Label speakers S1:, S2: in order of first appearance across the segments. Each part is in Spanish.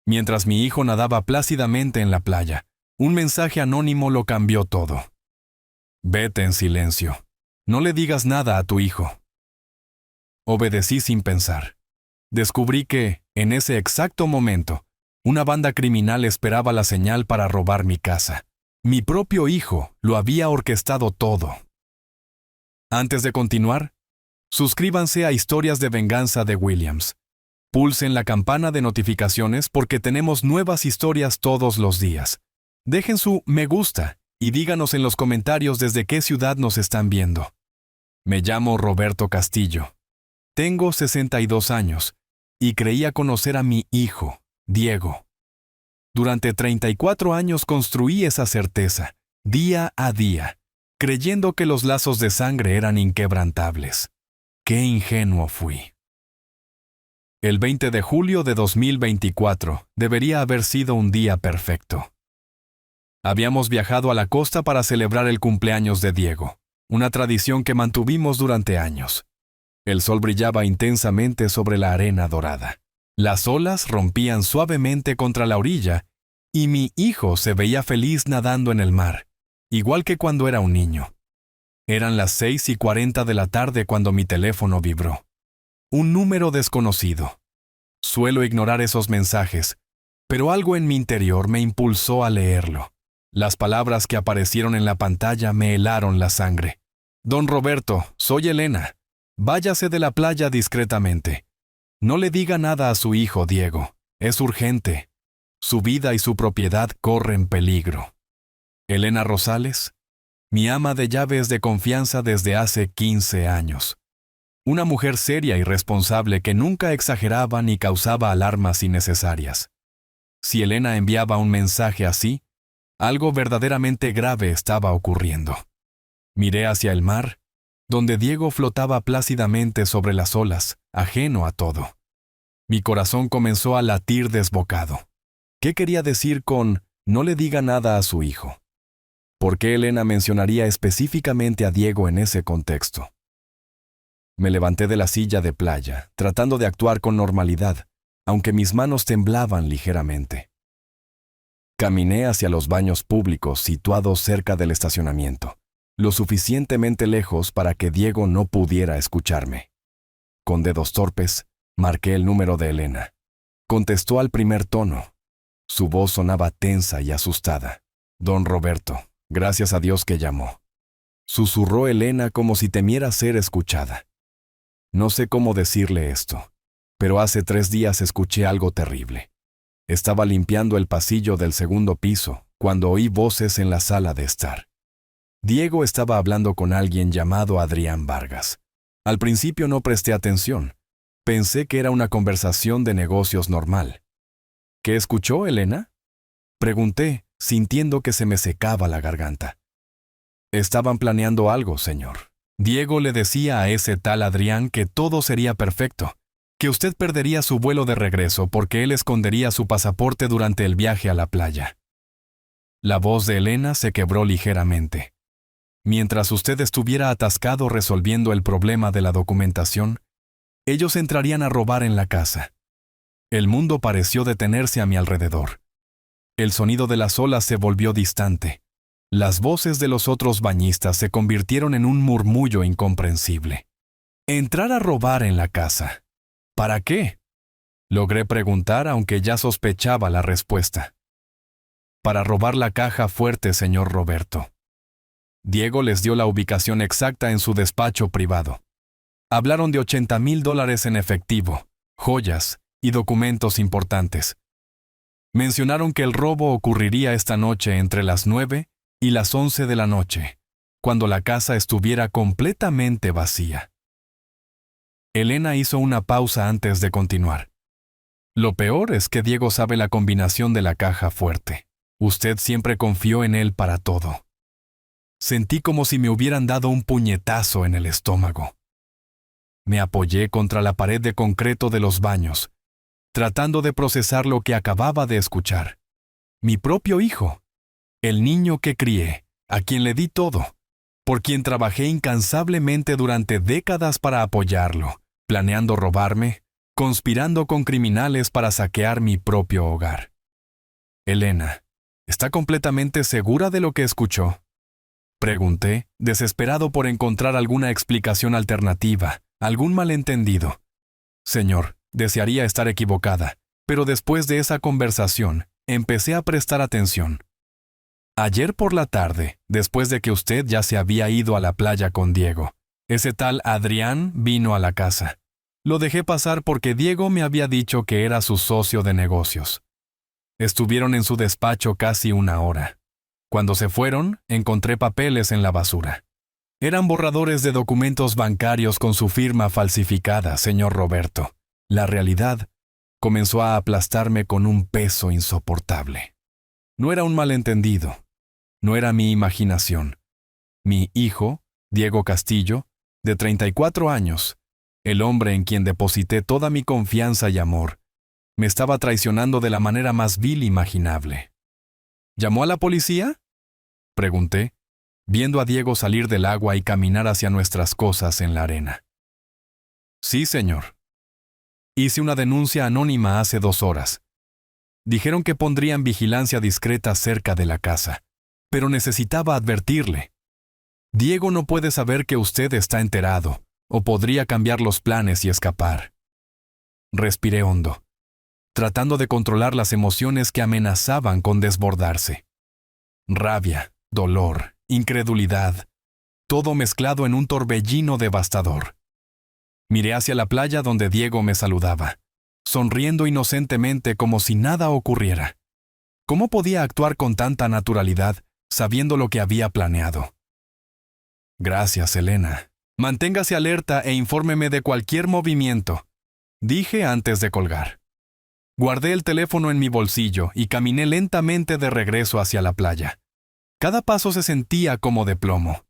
S1: Mientras mi hijo nadaba plácidamente en la playa, un mensaje anónimo lo cambió todo. Vete en silencio. No le digas nada a tu hijo. Obedecí sin pensar. Descubrí que, en ese exacto momento, una banda criminal esperaba la señal para robar mi casa. Mi propio hijo lo había orquestado todo. Antes de continuar, suscríbanse a Historias de Venganza de Williams. Pulsen la campana de notificaciones porque tenemos nuevas historias todos los días. Dejen su me gusta y díganos en los comentarios desde qué ciudad nos están viendo. Me llamo Roberto Castillo. Tengo 62 años y creía conocer a mi hijo, Diego. Durante 34 años construí esa certeza, día a día, creyendo que los lazos de sangre eran inquebrantables. ¡Qué ingenuo fui! El 20 de julio de 2024 debería haber sido un día perfecto. Habíamos viajado a la costa para celebrar el cumpleaños de Diego, una tradición que mantuvimos durante años. El sol brillaba intensamente sobre la arena dorada. Las olas rompían suavemente contra la orilla y mi hijo se veía feliz nadando en el mar, igual que cuando era un niño. Eran las 6:40 de la tarde cuando mi teléfono vibró. Un número desconocido. Suelo ignorar esos mensajes, pero algo en mi interior me impulsó a leerlo. Las palabras que aparecieron en la pantalla me helaron la sangre. Don Roberto, soy Elena. Váyase de la playa discretamente. No le diga nada a su hijo, Diego. Es urgente. Su vida y su propiedad corren peligro. Elena Rosales, mi ama de llaves de confianza desde hace 15 años. Una mujer seria y responsable que nunca exageraba ni causaba alarmas innecesarias. Si Elena enviaba un mensaje así, algo verdaderamente grave estaba ocurriendo. Miré hacia el mar, donde Diego flotaba plácidamente sobre las olas, ajeno a todo. Mi corazón comenzó a latir desbocado. ¿Qué quería decir con no le diga nada a su hijo? ¿Por qué Elena mencionaría específicamente a Diego en ese contexto? Me levanté de la silla de playa, tratando de actuar con normalidad, aunque mis manos temblaban ligeramente. Caminé hacia los baños públicos situados cerca del estacionamiento, lo suficientemente lejos para que Diego no pudiera escucharme. Con dedos torpes, marqué el número de Elena. Contestó al primer tono. Su voz sonaba tensa y asustada. Don Roberto, gracias a Dios que llamó. Susurró Elena como si temiera ser escuchada. No sé cómo decirle esto, pero hace 3 días escuché algo terrible. Estaba limpiando el pasillo del segundo piso cuando oí voces en la sala de estar. Diego estaba hablando con alguien llamado Adrián Vargas. Al principio no presté atención. Pensé que era una conversación de negocios normal. ¿Qué escuchó, Elena? Pregunté, sintiendo que se me secaba la garganta. Estaban planeando algo, señor. Diego le decía a ese tal Adrián que todo sería perfecto, que usted perdería su vuelo de regreso porque él escondería su pasaporte durante el viaje a la playa. La voz de Elena se quebró ligeramente. Mientras usted estuviera atascado resolviendo el problema de la documentación, ellos entrarían a robar en la casa. El mundo pareció detenerse a mi alrededor. El sonido de las olas se volvió distante. Las voces de los otros bañistas se convirtieron en un murmullo incomprensible. Entrar a robar en la casa. ¿Para qué? Logré preguntar aunque ya sospechaba la respuesta. Para robar la caja fuerte, señor Roberto. Diego les dio la ubicación exacta en su despacho privado. Hablaron de $80,000 en efectivo, joyas y documentos importantes. Mencionaron que el robo ocurriría esta noche entre las 9 y las 11 de la noche, cuando la casa estuviera completamente vacía. Elena hizo una pausa antes de continuar. Lo peor es que Diego sabe la combinación de la caja fuerte. Usted siempre confió en él para todo. Sentí como si me hubieran dado un puñetazo en el estómago. Me apoyé contra la pared de concreto de los baños, tratando de procesar lo que acababa de escuchar. Mi propio hijo. El niño que crié, a quien le di todo, por quien trabajé incansablemente durante décadas para apoyarlo, planeando robarme, conspirando con criminales para saquear mi propio hogar. Elena, ¿está completamente segura de lo que escuchó? Pregunté, desesperado por encontrar alguna explicación alternativa, algún malentendido. Señor, desearía estar equivocada, pero después de esa conversación, empecé a prestar atención. Ayer por la tarde, después de que usted ya se había ido a la playa con Diego, ese tal Adrián vino a la casa. Lo dejé pasar porque Diego me había dicho que era su socio de negocios. Estuvieron en su despacho casi una hora. Cuando se fueron, encontré papeles en la basura. Eran borradores de documentos bancarios con su firma falsificada, señor Roberto. La realidad comenzó a aplastarme con un peso insoportable. No era un malentendido. No era mi imaginación. Mi hijo, Diego Castillo, de 34 años, el hombre en quien deposité toda mi confianza y amor, me estaba traicionando de la manera más vil imaginable. ¿Llamó a la policía?, pregunté, viendo a Diego salir del agua y caminar hacia nuestras cosas en la arena. Sí, señor. Hice una denuncia anónima hace 2 horas. Dijeron que pondrían vigilancia discreta cerca de la casa, pero necesitaba advertirle. Diego no puede saber que usted está enterado, o podría cambiar los planes y escapar. Respiré hondo, tratando de controlar las emociones que amenazaban con desbordarse. Rabia, dolor, incredulidad, todo mezclado en un torbellino devastador. Miré hacia la playa donde Diego me saludaba, sonriendo inocentemente como si nada ocurriera. ¿Cómo podía actuar con tanta naturalidad, sabiendo lo que había planeado? Gracias, Elena. Manténgase alerta e infórmeme de cualquier movimiento, dije antes de colgar. Guardé el teléfono en mi bolsillo y caminé lentamente de regreso hacia la playa. Cada paso se sentía como de plomo.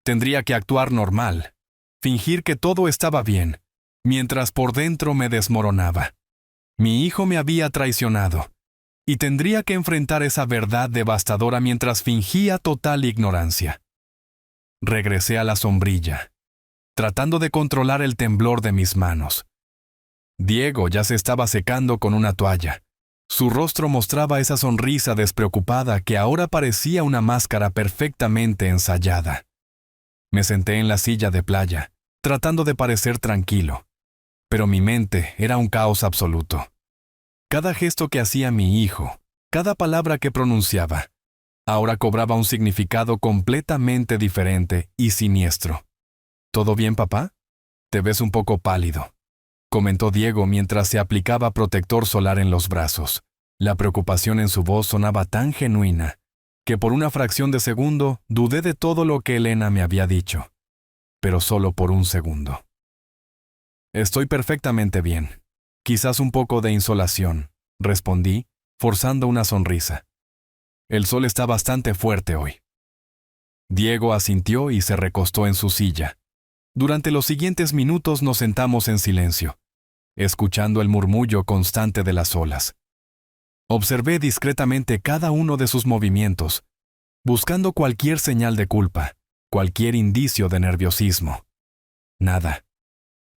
S1: Tendría que actuar normal, fingir que todo estaba bien, mientras por dentro me desmoronaba. Mi hijo me había traicionado, y tendría que enfrentar esa verdad devastadora mientras fingía total ignorancia. Regresé a la sombrilla, tratando de controlar el temblor de mis manos. Diego ya se estaba secando con una toalla. Su rostro mostraba esa sonrisa despreocupada que ahora parecía una máscara perfectamente ensayada. Me senté en la silla de playa, tratando de parecer tranquilo, pero mi mente era un caos absoluto. Cada gesto que hacía mi hijo, cada palabra que pronunciaba, ahora cobraba un significado completamente diferente y siniestro. ¿Todo bien, papá? Te ves un poco pálido, comentó Diego mientras se aplicaba protector solar en los brazos. La preocupación en su voz sonaba tan genuina que por una fracción de segundo dudé de todo lo que Elena me había dicho, pero solo por un segundo. Estoy perfectamente bien. Quizás un poco de insolación, respondí, forzando una sonrisa. El sol está bastante fuerte hoy. Diego asintió y se recostó en su silla. Durante los siguientes minutos nos sentamos en silencio, escuchando el murmullo constante de las olas. Observé discretamente cada uno de sus movimientos, buscando cualquier señal de culpa, cualquier indicio de nerviosismo. Nada.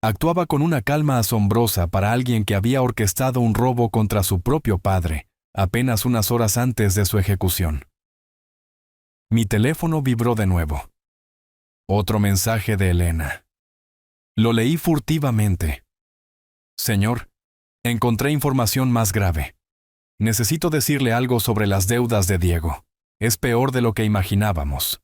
S1: Actuaba con una calma asombrosa para alguien que había orquestado un robo contra su propio padre, apenas unas horas antes de su ejecución. Mi teléfono vibró de nuevo. Otro mensaje de Elena. Lo leí furtivamente. Señor, encontré información más grave. Necesito decirle algo sobre las deudas de Diego. Es peor de lo que imaginábamos.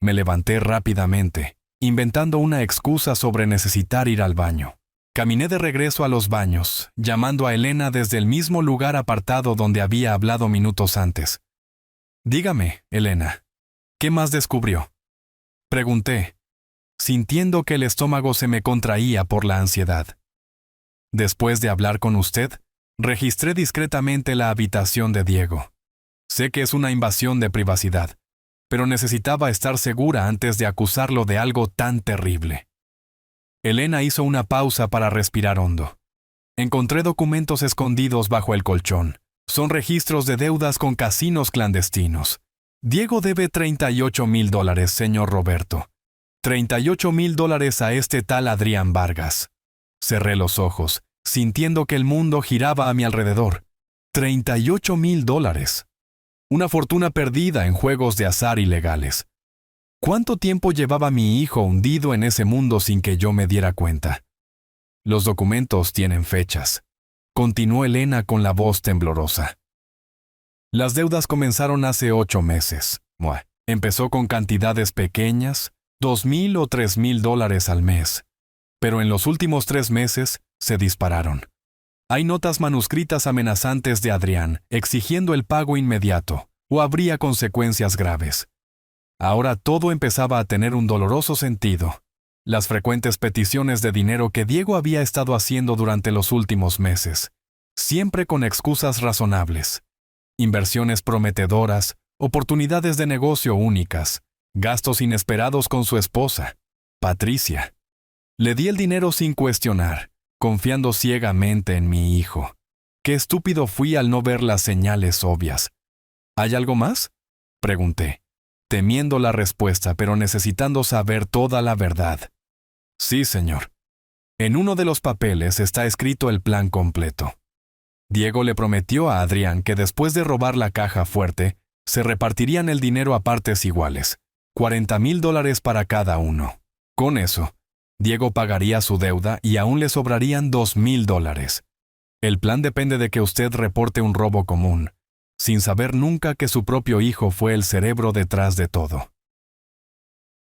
S1: Me levanté rápidamente, inventando una excusa sobre necesitar ir al baño. Caminé de regreso a los baños, llamando a Elena desde el mismo lugar apartado donde había hablado minutos antes. Dígame, Elena, ¿qué más descubrió?, pregunté, sintiendo que el estómago se me contraía por la ansiedad. Después de hablar con usted, registré discretamente la habitación de Diego. Sé que es una invasión de privacidad, pero necesitaba estar segura antes de acusarlo de algo tan terrible. Elena hizo una pausa para respirar hondo. Encontré documentos escondidos bajo el colchón. Son registros de deudas con casinos clandestinos. Diego debe $38,000, señor Roberto. $38,000 a este tal Adrián Vargas. Cerré los ojos, sintiendo que el mundo giraba a mi alrededor. $38,000. Una fortuna perdida en juegos de azar ilegales. ¿Cuánto tiempo llevaba mi hijo hundido en ese mundo sin que yo me diera cuenta? Los documentos tienen fechas. Continuó Elena con la voz temblorosa. Las deudas comenzaron hace 8 meses. Empezó con cantidades pequeñas, $2,000 o $3,000 al mes. Pero en los últimos 3 meses se dispararon. Hay notas manuscritas amenazantes de Adrián, exigiendo el pago inmediato, o habría consecuencias graves. Ahora todo empezaba a tener un doloroso sentido. Las frecuentes peticiones de dinero que Diego había estado haciendo durante los últimos meses, siempre con excusas razonables. Inversiones prometedoras, oportunidades de negocio únicas, gastos inesperados con su esposa, Patricia. Le di el dinero sin cuestionar, confiando ciegamente en mi hijo. Qué estúpido fui al no ver las señales obvias. ¿Hay algo más?, pregunté, temiendo la respuesta, pero necesitando saber toda la verdad. Sí, señor. En uno de los papeles está escrito el plan completo. Diego le prometió a Adrián que después de robar la caja fuerte, se repartirían el dinero a partes iguales, $40,000 para cada uno. Con eso, Diego pagaría su deuda y aún le sobrarían $2,000. El plan depende de que usted reporte un robo común, sin saber nunca que su propio hijo fue el cerebro detrás de todo.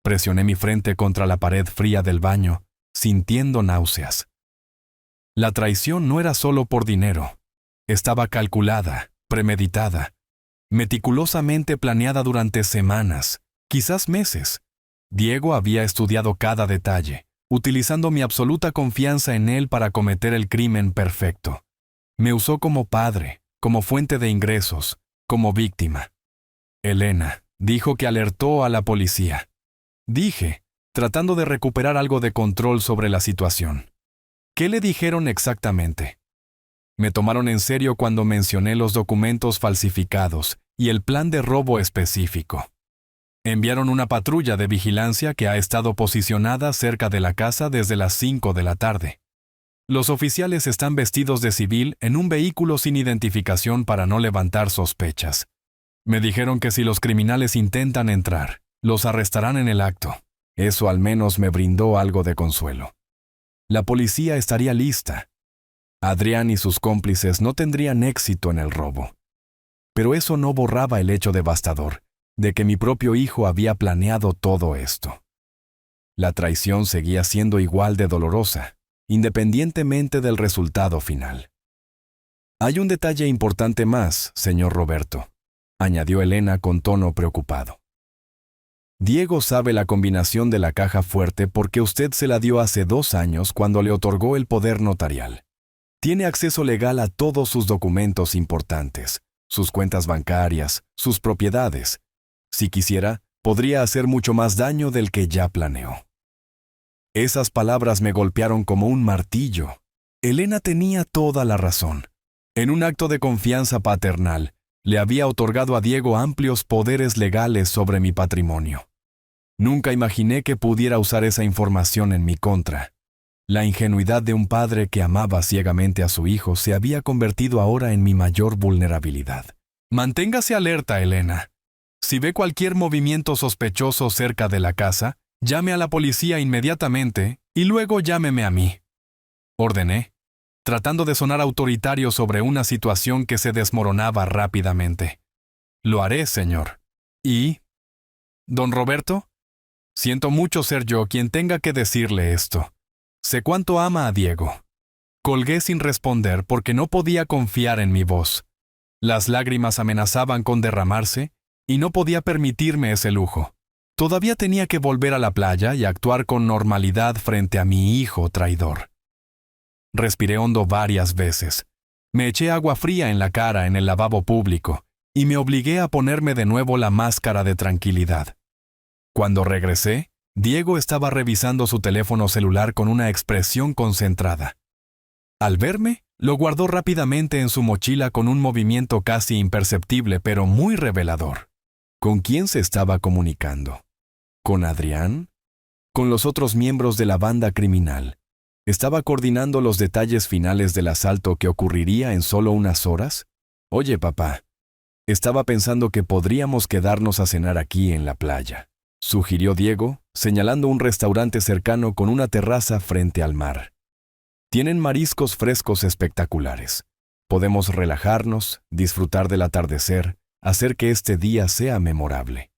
S1: Presioné mi frente contra la pared fría del baño, sintiendo náuseas. La traición no era solo por dinero. Estaba calculada, premeditada, meticulosamente planeada durante semanas, quizás meses. Diego había estudiado cada detalle, utilizando mi absoluta confianza en él para cometer el crimen perfecto. Me usó como padre, como fuente de ingresos, como víctima. Elena dijo que alertó a la policía. Dije, tratando de recuperar algo de control sobre la situación. ¿Qué le dijeron exactamente? Me tomaron en serio cuando mencioné los documentos falsificados y el plan de robo específico. Enviaron una patrulla de vigilancia que ha estado posicionada cerca de la casa desde las 5 de la tarde. Los oficiales están vestidos de civil en un vehículo sin identificación para no levantar sospechas. Me dijeron que si los criminales intentan entrar, los arrestarán en el acto. Eso al menos me brindó algo de consuelo. La policía estaría lista. Adrián y sus cómplices no tendrían éxito en el robo. Pero eso no borraba el hecho devastador de que mi propio hijo había planeado todo esto. La traición seguía siendo igual de dolorosa, independientemente del resultado final. Hay un detalle importante más, señor Roberto, añadió Elena con tono preocupado. Diego sabe la combinación de la caja fuerte porque usted se la dio hace 2 años cuando le otorgó el poder notarial. Tiene acceso legal a todos sus documentos importantes, sus cuentas bancarias, sus propiedades. Si quisiera, podría hacer mucho más daño del que ya planeó. Esas palabras me golpearon como un martillo. Elena tenía toda la razón. En un acto de confianza paternal, le había otorgado a Diego amplios poderes legales sobre mi patrimonio. Nunca imaginé que pudiera usar esa información en mi contra. La ingenuidad de un padre que amaba ciegamente a su hijo se había convertido ahora en mi mayor vulnerabilidad. Manténgase alerta, Elena. Si ve cualquier movimiento sospechoso cerca de la casa, llame a la policía inmediatamente y luego llámeme a mí. Ordené, tratando de sonar autoritario sobre una situación que se desmoronaba rápidamente. Lo haré, señor. ¿Y? ¿Don Roberto? Siento mucho ser yo quien tenga que decirle esto. Sé cuánto ama a Diego. Colgué sin responder porque no podía confiar en mi voz. Las lágrimas amenazaban con derramarse y no podía permitirme ese lujo. Todavía tenía que volver a la playa y actuar con normalidad frente a mi hijo traidor. Respiré hondo varias veces. Me eché agua fría en la cara en el lavabo público y me obligué a ponerme de nuevo la máscara de tranquilidad. Cuando regresé, Diego estaba revisando su teléfono celular con una expresión concentrada. Al verme, lo guardó rápidamente en su mochila con un movimiento casi imperceptible pero muy revelador. ¿Con quién se estaba comunicando? ¿Con Adrián? ¿Con los otros miembros de la banda criminal? ¿Estaba coordinando los detalles finales del asalto que ocurriría en solo unas horas? Oye, papá, estaba pensando que podríamos quedarnos a cenar aquí en la playa, sugirió Diego, señalando un restaurante cercano con una terraza frente al mar. Tienen mariscos frescos espectaculares. Podemos relajarnos, disfrutar del atardecer, hacer que este día sea memorable.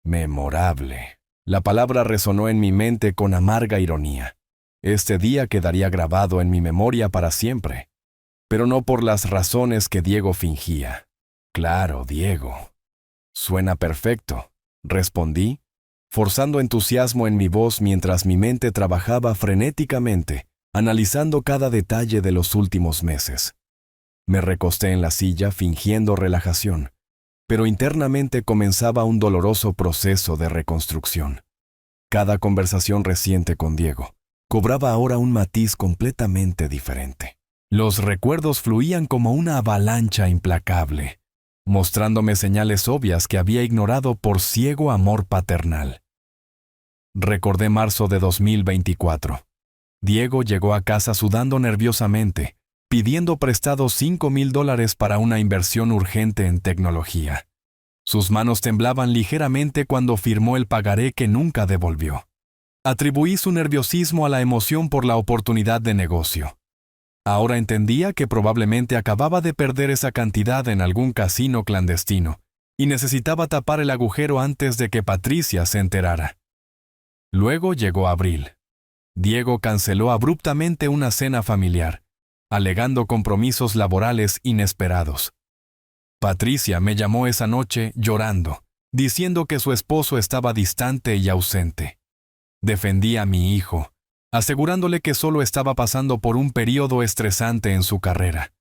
S1: Memorable. La palabra resonó en mi mente con amarga ironía. Este día quedaría grabado en mi memoria para siempre, pero no por las razones que Diego fingía. Claro, Diego. Suena perfecto, respondí, forzando entusiasmo en mi voz mientras mi mente trabajaba frenéticamente, analizando cada detalle de los últimos meses. Me recosté en la silla fingiendo relajación, pero internamente comenzaba un doloroso proceso de reconstrucción. Cada conversación reciente con Diego cobraba ahora un matiz completamente diferente. Los recuerdos fluían como una avalancha implacable, mostrándome señales obvias que había ignorado por ciego amor paternal. Recordé marzo de 2024. Diego llegó a casa sudando nerviosamente, pidiendo prestado $5,000 para una inversión urgente en tecnología. Sus manos temblaban ligeramente cuando firmó el pagaré que nunca devolvió. Atribuí su nerviosismo a la emoción por la oportunidad de negocio. Ahora entendía que probablemente acababa de perder esa cantidad en algún casino clandestino y necesitaba tapar el agujero antes de que Patricia se enterara. Luego llegó abril. Diego canceló abruptamente una cena familiar, alegando compromisos laborales inesperados. Patricia me llamó esa noche llorando, diciendo que su esposo estaba distante y ausente. Defendí a mi hijo, asegurándole que solo estaba pasando por un periodo estresante en su carrera.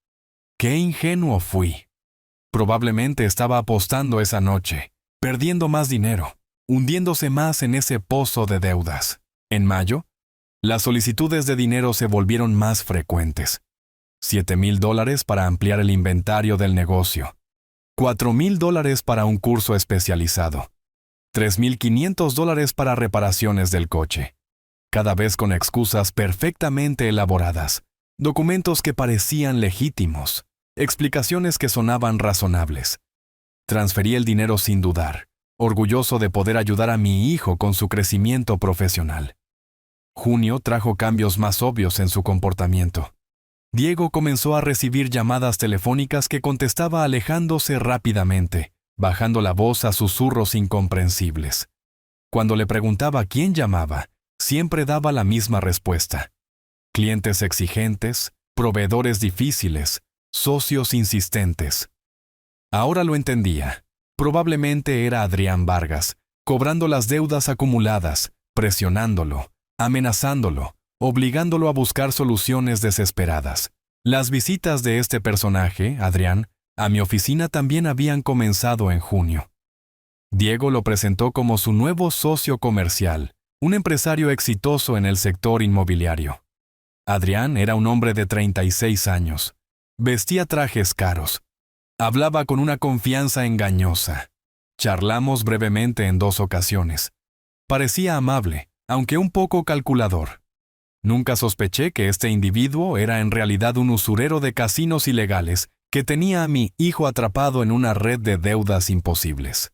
S1: ¡Qué ingenuo fui! Probablemente estaba apostando esa noche, perdiendo más dinero, hundiéndose más en ese pozo de deudas. En mayo, las solicitudes de dinero se volvieron más frecuentes. $7,000 para ampliar el inventario del negocio. $4,000 para un curso especializado. $3,500 para reparaciones del coche. Cada vez con excusas perfectamente elaboradas, documentos que parecían legítimos, explicaciones que sonaban razonables. Transferí el dinero sin dudar, orgulloso de poder ayudar a mi hijo con su crecimiento profesional. Junio trajo cambios más obvios en su comportamiento. Diego comenzó a recibir llamadas telefónicas que contestaba alejándose rápidamente, bajando la voz a susurros incomprensibles. Cuando le preguntaba quién llamaba, siempre daba la misma respuesta. Clientes exigentes, proveedores difíciles, socios insistentes. Ahora lo entendía. Probablemente era Adrián Vargas, cobrando las deudas acumuladas, presionándolo, amenazándolo, obligándolo a buscar soluciones desesperadas. Las visitas de este personaje, Adrián, a mi oficina también habían comenzado en junio. Diego lo presentó como su nuevo socio comercial, un empresario exitoso en el sector inmobiliario. Adrián era un hombre de 36 años. Vestía trajes caros. Hablaba con una confianza engañosa. Charlamos brevemente en 2 ocasiones. Parecía amable, aunque un poco calculador. Nunca sospeché que este individuo era en realidad un usurero de casinos ilegales que tenía a mi hijo atrapado en una red de deudas imposibles.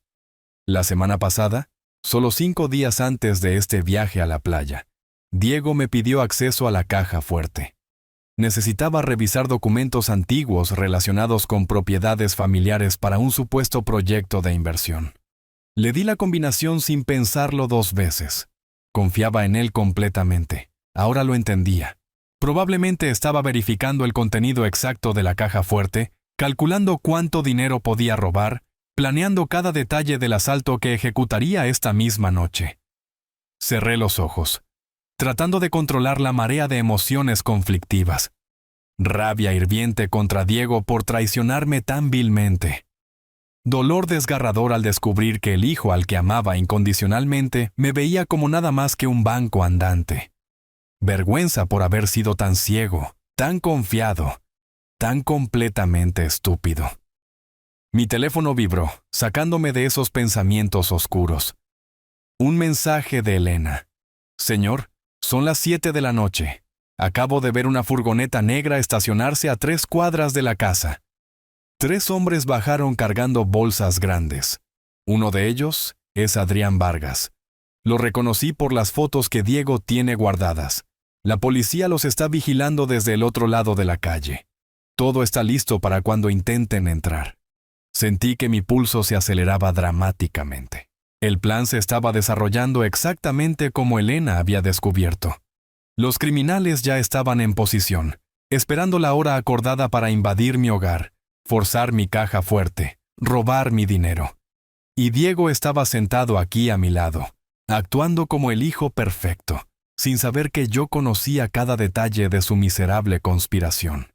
S1: La semana pasada, solo 5 días antes de este viaje a la playa, Diego me pidió acceso a la caja fuerte. Necesitaba revisar documentos antiguos relacionados con propiedades familiares para un supuesto proyecto de inversión. Le di la combinación sin pensarlo 2 veces. Confiaba en él completamente. Ahora lo entendía. Probablemente estaba verificando el contenido exacto de la caja fuerte, calculando cuánto dinero podía robar, planeando cada detalle del asalto que ejecutaría esta misma noche. Cerré los ojos, tratando de controlar la marea de emociones conflictivas. Rabia hirviente contra Diego por traicionarme tan vilmente. Dolor desgarrador al descubrir que el hijo al que amaba incondicionalmente me veía como nada más que un banco andante. Vergüenza por haber sido tan ciego, tan confiado, tan completamente estúpido. Mi teléfono vibró, sacándome de esos pensamientos oscuros. Un mensaje de Elena. Señor, son las 7 de la noche. Acabo de ver una furgoneta negra estacionarse a 3 cuadras de la casa. 3 hombres bajaron cargando bolsas grandes. Uno de ellos es Adrián Vargas. Lo reconocí por las fotos que Diego tiene guardadas. La policía los está vigilando desde el otro lado de la calle. Todo está listo para cuando intenten entrar. Sentí que mi pulso se aceleraba dramáticamente. El plan se estaba desarrollando exactamente como Elena había descubierto. Los criminales ya estaban en posición, esperando la hora acordada para invadir mi hogar, forzar mi caja fuerte, robar mi dinero. Y Diego estaba sentado aquí a mi lado, actuando como el hijo perfecto, sin saber que yo conocía cada detalle de su miserable conspiración.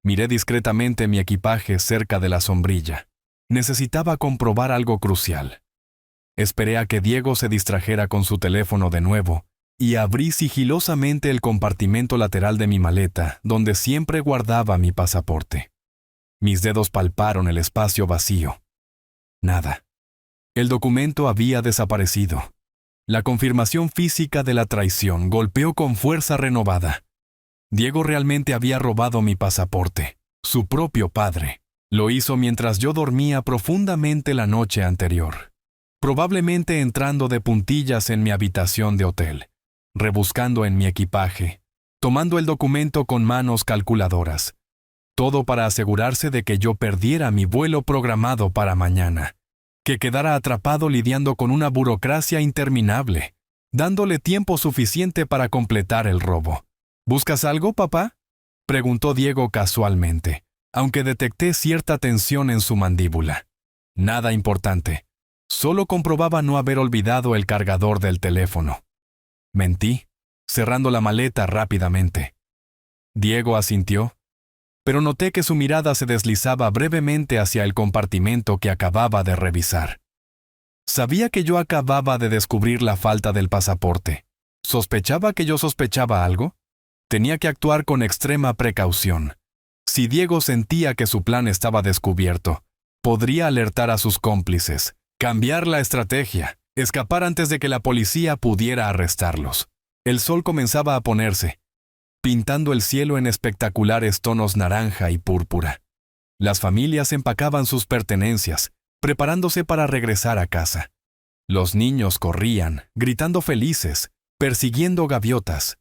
S1: Miré discretamente mi equipaje cerca de la sombrilla. Necesitaba comprobar algo crucial. Esperé a que Diego se distrajera con su teléfono de nuevo y abrí sigilosamente el compartimento lateral de mi maleta, donde siempre guardaba mi pasaporte. Mis dedos palparon el espacio vacío. Nada. El documento había desaparecido. La confirmación física de la traición golpeó con fuerza renovada. Diego realmente había robado mi pasaporte, su propio padre. Lo hizo mientras yo dormía profundamente la noche anterior, probablemente entrando de puntillas en mi habitación de hotel, rebuscando en mi equipaje, tomando el documento con manos calculadoras. Todo para asegurarse de que yo perdiera mi vuelo programado para mañana, que quedara atrapado lidiando con una burocracia interminable, dándole tiempo suficiente para completar el robo. ¿Buscas algo, papá?, preguntó Diego casualmente, aunque detecté cierta tensión en su mandíbula. Nada importante. Solo comprobaba no haber olvidado el cargador del teléfono. Mentí, cerrando la maleta rápidamente. Diego asintió, pero noté que su mirada se deslizaba brevemente hacia el compartimento que acababa de revisar. Sabía que yo acababa de descubrir la falta del pasaporte. ¿Sospechaba que yo sospechaba algo? Tenía que actuar con extrema precaución. Si Diego sentía que su plan estaba descubierto, podría alertar a sus cómplices, cambiar la estrategia, escapar antes de que la policía pudiera arrestarlos. El sol comenzaba a ponerse, pintando el cielo en espectaculares tonos naranja y púrpura. Las familias empacaban sus pertenencias, preparándose para regresar a casa. Los niños corrían, gritando felices, persiguiendo gaviotas.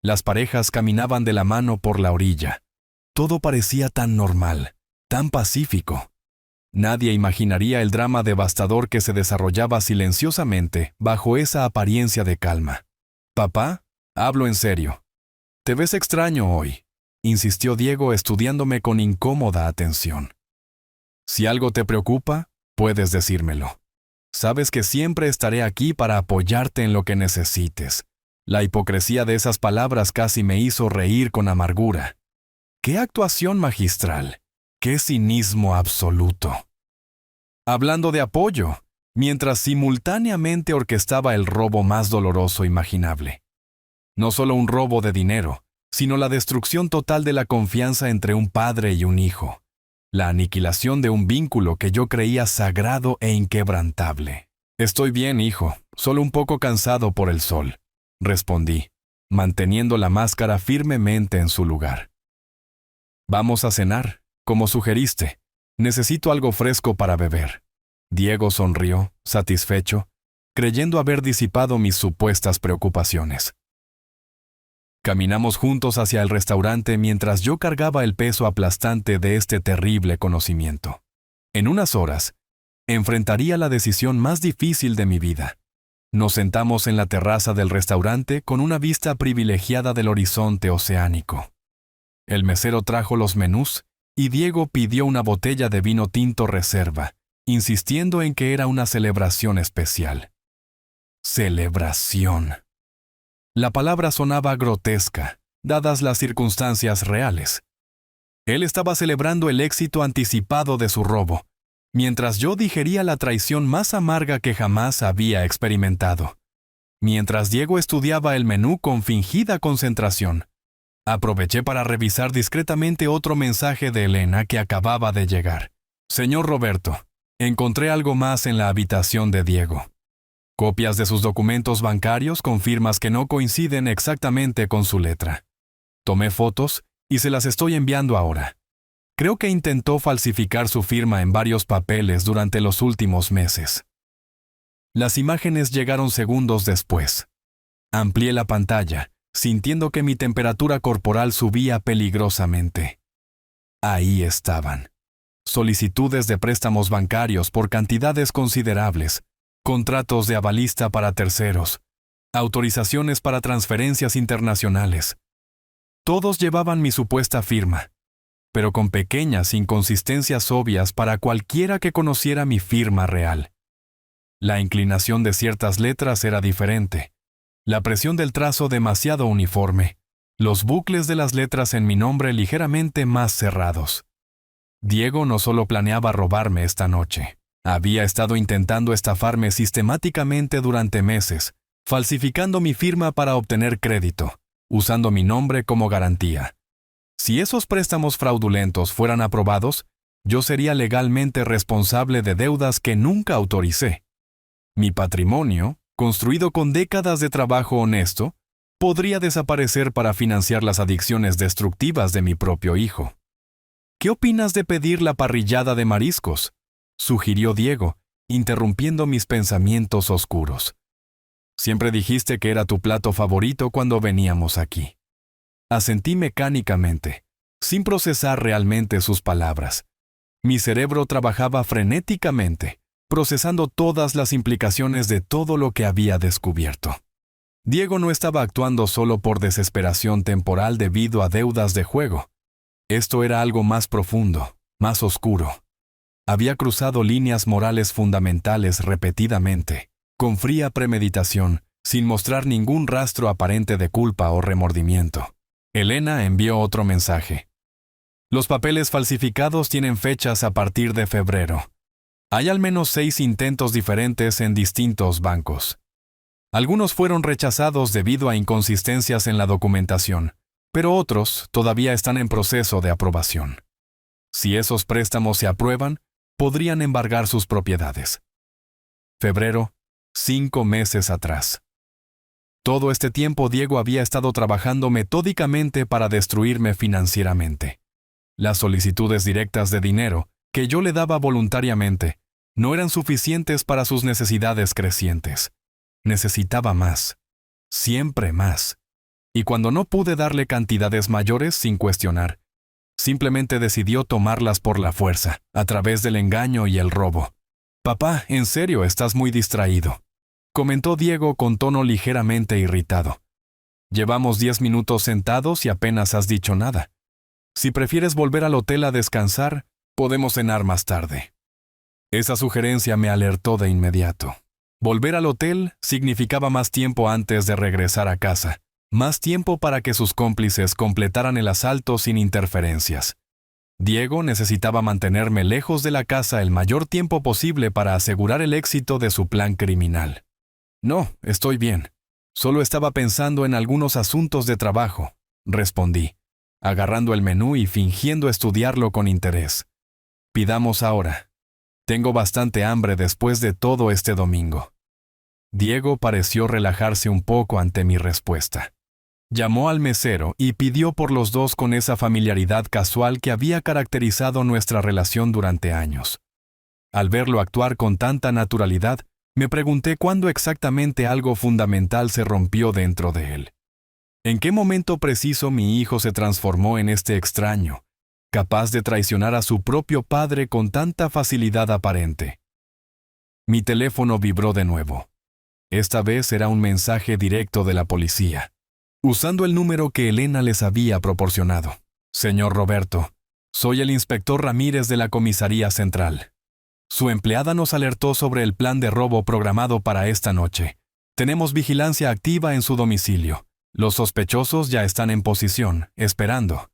S1: Las parejas caminaban de la mano por la orilla. Todo parecía tan normal, tan pacífico. Nadie imaginaría el drama devastador que se desarrollaba silenciosamente bajo esa apariencia de calma. «Papá, hablo en serio. Te ves extraño hoy», insistió Diego estudiándome con incómoda atención. «Si algo te preocupa, puedes decírmelo. Sabes que siempre estaré aquí para apoyarte en lo que necesites». La hipocresía de esas palabras casi me hizo reír con amargura. ¡Qué actuación magistral! ¡Qué cinismo absoluto! Hablando de apoyo, mientras simultáneamente orquestaba el robo más doloroso imaginable. No solo un robo de dinero, sino la destrucción total de la confianza entre un padre y un hijo. La aniquilación de un vínculo que yo creía sagrado e inquebrantable. «Estoy bien, hijo, solo un poco cansado por el sol», respondí, manteniendo la máscara firmemente en su lugar. «Vamos a cenar, como sugeriste. Necesito algo fresco para beber». Diego sonrió, satisfecho, creyendo haber disipado mis supuestas preocupaciones. Caminamos juntos hacia el restaurante mientras yo cargaba el peso aplastante de este terrible conocimiento. En unas horas, enfrentaría la decisión más difícil de mi vida. Nos sentamos en la terraza del restaurante con una vista privilegiada del horizonte oceánico. El mesero trajo los menús y Diego pidió una botella de vino tinto reserva, insistiendo en que era una celebración especial. Celebración. La palabra sonaba grotesca, dadas las circunstancias reales. Él estaba celebrando el éxito anticipado de su robo, mientras yo digería la traición más amarga que jamás había experimentado. Mientras Diego estudiaba el menú con fingida concentración, aproveché para revisar discretamente otro mensaje de Elena que acababa de llegar. «Señor Roberto, encontré algo más en la habitación de Diego. Copias de sus documentos bancarios con firmas que no coinciden exactamente con su letra. Tomé fotos y se las estoy enviando ahora. Creo que intentó falsificar su firma en varios papeles durante los últimos meses. Las imágenes llegaron segundos después. Amplié la pantalla, sintiendo que mi temperatura corporal subía peligrosamente. Ahí estaban. Solicitudes de préstamos bancarios por cantidades considerables, contratos de avalista para terceros, autorizaciones para transferencias internacionales. Todos llevaban mi supuesta firma, pero con pequeñas inconsistencias obvias para cualquiera que conociera mi firma real. La inclinación de ciertas letras era diferente, la presión del trazo demasiado uniforme, los bucles de las letras en mi nombre ligeramente más cerrados. Diego no solo planeaba robarme esta noche, había estado intentando estafarme sistemáticamente durante meses, falsificando mi firma para obtener crédito, usando mi nombre como garantía. Si esos préstamos fraudulentos fueran aprobados, yo sería legalmente responsable de deudas que nunca autoricé. Mi patrimonio, construido con décadas de trabajo honesto, podría desaparecer para financiar las adicciones destructivas de mi propio hijo. ¿Qué opinas de pedir la parrillada de mariscos?, sugirió Diego, interrumpiendo mis pensamientos oscuros. Siempre dijiste que era tu plato favorito cuando veníamos aquí. Asentí mecánicamente, sin procesar realmente sus palabras. Mi cerebro trabajaba frenéticamente, procesando todas las implicaciones de todo lo que había descubierto. Diego no estaba actuando solo por desesperación temporal debido a deudas de juego. Esto era algo más profundo, más oscuro. Había cruzado líneas morales fundamentales repetidamente, con fría premeditación, sin mostrar ningún rastro aparente de culpa o remordimiento. Elena envió otro mensaje. Los papeles falsificados tienen fechas a partir de febrero. Hay al menos 6 intentos diferentes en distintos bancos. Algunos fueron rechazados debido a inconsistencias en la documentación, pero otros todavía están en proceso de aprobación. Si esos préstamos se aprueban, podrían embargar sus propiedades. Febrero, 5 meses atrás. Todo este tiempo Diego había estado trabajando metódicamente para destruirme financieramente. Las solicitudes directas de dinero, que yo le daba voluntariamente, no eran suficientes para sus necesidades crecientes. Necesitaba más, siempre más. Y cuando no pude darle cantidades mayores sin cuestionar, simplemente decidió tomarlas por la fuerza, a través del engaño y el robo. «Papá, en serio, estás muy distraído», comentó Diego con tono ligeramente irritado. «Llevamos 10 minutos sentados y apenas has dicho nada. Si prefieres volver al hotel a descansar, podemos cenar más tarde». Esa sugerencia me alertó de inmediato. Volver al hotel significaba más tiempo antes de regresar a casa, más tiempo para que sus cómplices completaran el asalto sin interferencias. Diego necesitaba mantenerme lejos de la casa el mayor tiempo posible para asegurar el éxito de su plan criminal. «No, estoy bien. Solo estaba pensando en algunos asuntos de trabajo», respondí, agarrando el menú y fingiendo estudiarlo con interés. «Pidamos ahora. Tengo bastante hambre después de todo este domingo». Diego pareció relajarse un poco ante mi respuesta. Llamó al mesero y pidió por los dos con esa familiaridad casual que había caracterizado nuestra relación durante años. Al verlo actuar con tanta naturalidad, me pregunté cuándo exactamente algo fundamental se rompió dentro de él. ¿En qué momento preciso mi hijo se transformó en este extraño, capaz de traicionar a su propio padre con tanta facilidad aparente? Mi teléfono vibró de nuevo. Esta vez era un mensaje directo de la policía, usando el número que Elena les había proporcionado. «Señor Roberto, soy el inspector Ramírez de la Comisaría Central. Su empleada nos alertó sobre el plan de robo programado para esta noche. Tenemos vigilancia activa en su domicilio. Los sospechosos ya están en posición, esperando.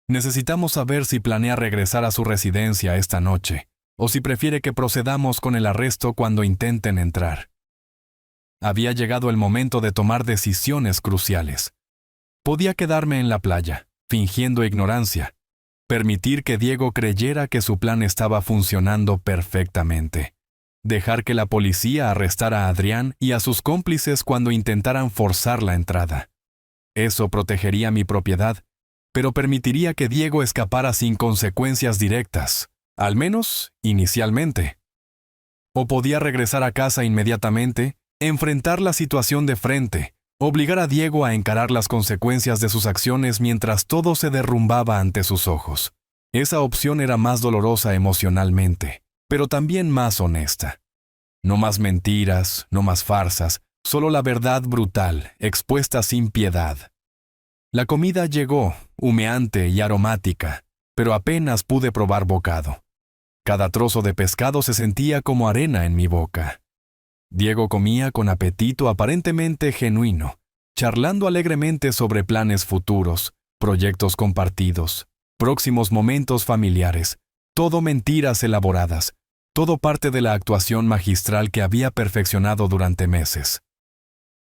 S1: Necesitamos saber si planea regresar a su residencia esta noche, o si prefiere que procedamos con el arresto cuando intenten entrar». Había llegado el momento de tomar decisiones cruciales. Podía quedarme en la playa, fingiendo ignorancia, permitir que Diego creyera que su plan estaba funcionando perfectamente, dejar que la policía arrestara a Adrián y a sus cómplices cuando intentaran forzar la entrada. Eso protegería mi propiedad pero permitiría que Diego escapara sin consecuencias directas, al menos inicialmente. O podía regresar a casa inmediatamente, enfrentar la situación de frente, obligar a Diego a encarar las consecuencias de sus acciones mientras todo se derrumbaba ante sus ojos. Esa opción era más dolorosa emocionalmente, pero también más honesta. No más mentiras, no más farsas, solo la verdad brutal, expuesta sin piedad. La comida llegó, humeante y aromática, pero apenas pude probar bocado. Cada trozo de pescado se sentía como arena en mi boca. Diego comía con apetito aparentemente genuino, charlando alegremente sobre planes futuros, proyectos compartidos, próximos momentos familiares, todo mentiras elaboradas, todo parte de la actuación magistral que había perfeccionado durante meses.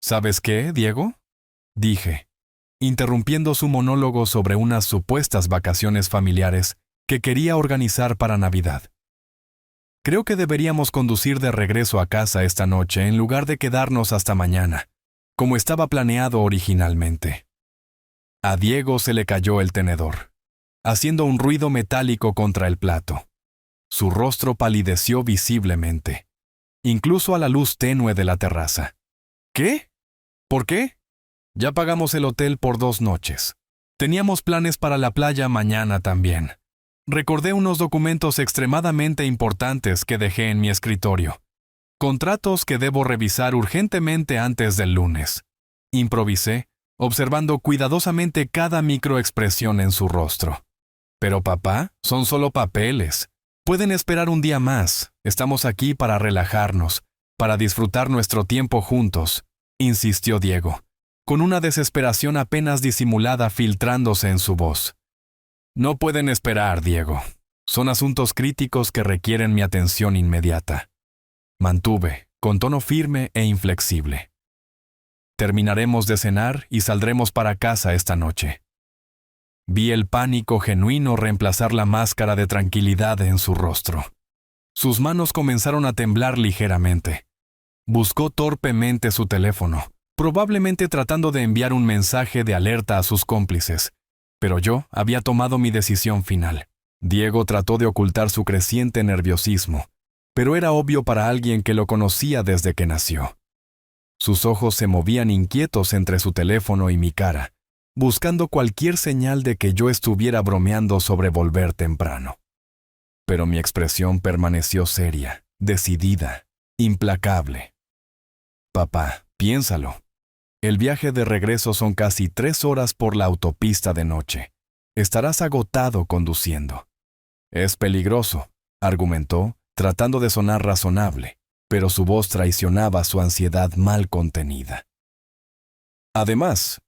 S1: ¿Sabes qué, Diego?, dije, interrumpiendo su monólogo sobre unas supuestas vacaciones familiares que quería organizar para Navidad. Creo que deberíamos conducir de regreso a casa esta noche en lugar de quedarnos hasta mañana, como estaba planeado originalmente. A Diego se le cayó el tenedor, haciendo un ruido metálico contra el plato. Su rostro palideció visiblemente, incluso a la luz tenue de la terraza. ¿Qué? ¿Por qué? Ya pagamos el hotel por 2 noches. Teníamos planes para la playa mañana también. Recordé unos documentos extremadamente importantes que dejé en mi escritorio. Contratos que debo revisar urgentemente antes del lunes. Improvisé, observando cuidadosamente cada microexpresión en su rostro. Pero papá, son solo papeles. Pueden esperar un día más. Estamos aquí para relajarnos, para disfrutar nuestro tiempo juntos, insistió Diego, con una desesperación apenas disimulada filtrándose en su voz. No pueden esperar, Diego. Son asuntos críticos que requieren mi atención inmediata. Mantuve, con tono firme e inflexible. Terminaremos de cenar y saldremos para casa esta noche. Vi el pánico genuino reemplazar la máscara de tranquilidad en su rostro. Sus manos comenzaron a temblar ligeramente. Buscó torpemente su teléfono, probablemente tratando de enviar un mensaje de alerta a sus cómplices, pero yo había tomado mi decisión final. Diego trató de ocultar su creciente nerviosismo, pero era obvio para alguien que lo conocía desde que nació. Sus ojos se movían inquietos entre su teléfono y mi cara, buscando cualquier señal de que yo estuviera bromeando sobre volver temprano. Pero mi expresión permaneció seria, decidida, implacable. Papá, piénsalo. El viaje de regreso son casi 3 horas por la autopista de noche. Estarás agotado conduciendo. Es peligroso, argumentó, tratando de sonar razonable, pero su voz traicionaba su ansiedad mal contenida. Además,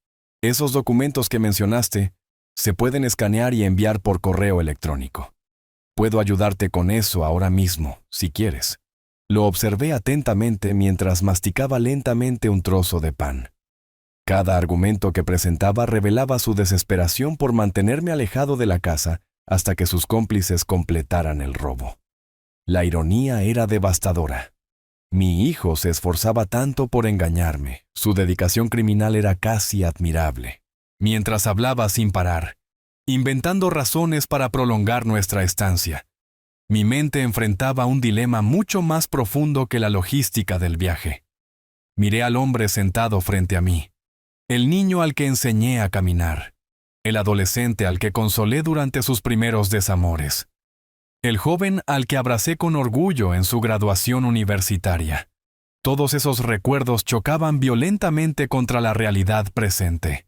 S1: esos documentos que mencionaste se pueden escanear y enviar por correo electrónico. Puedo ayudarte con eso ahora mismo, si quieres. Lo observé atentamente mientras masticaba lentamente un trozo de pan. Cada argumento que presentaba revelaba su desesperación por mantenerme alejado de la casa hasta que sus cómplices completaran el robo. La ironía era devastadora. Mi hijo se esforzaba tanto por engañarme, su dedicación criminal era casi admirable. Mientras hablaba sin parar, inventando razones para prolongar nuestra estancia, mi mente enfrentaba un dilema mucho más profundo que la logística del viaje. Miré al hombre sentado frente a mí, el niño al que enseñé a caminar, el adolescente al que consolé durante sus primeros desamores, el joven al que abracé con orgullo en su graduación universitaria. Todos esos recuerdos chocaban violentamente contra la realidad presente.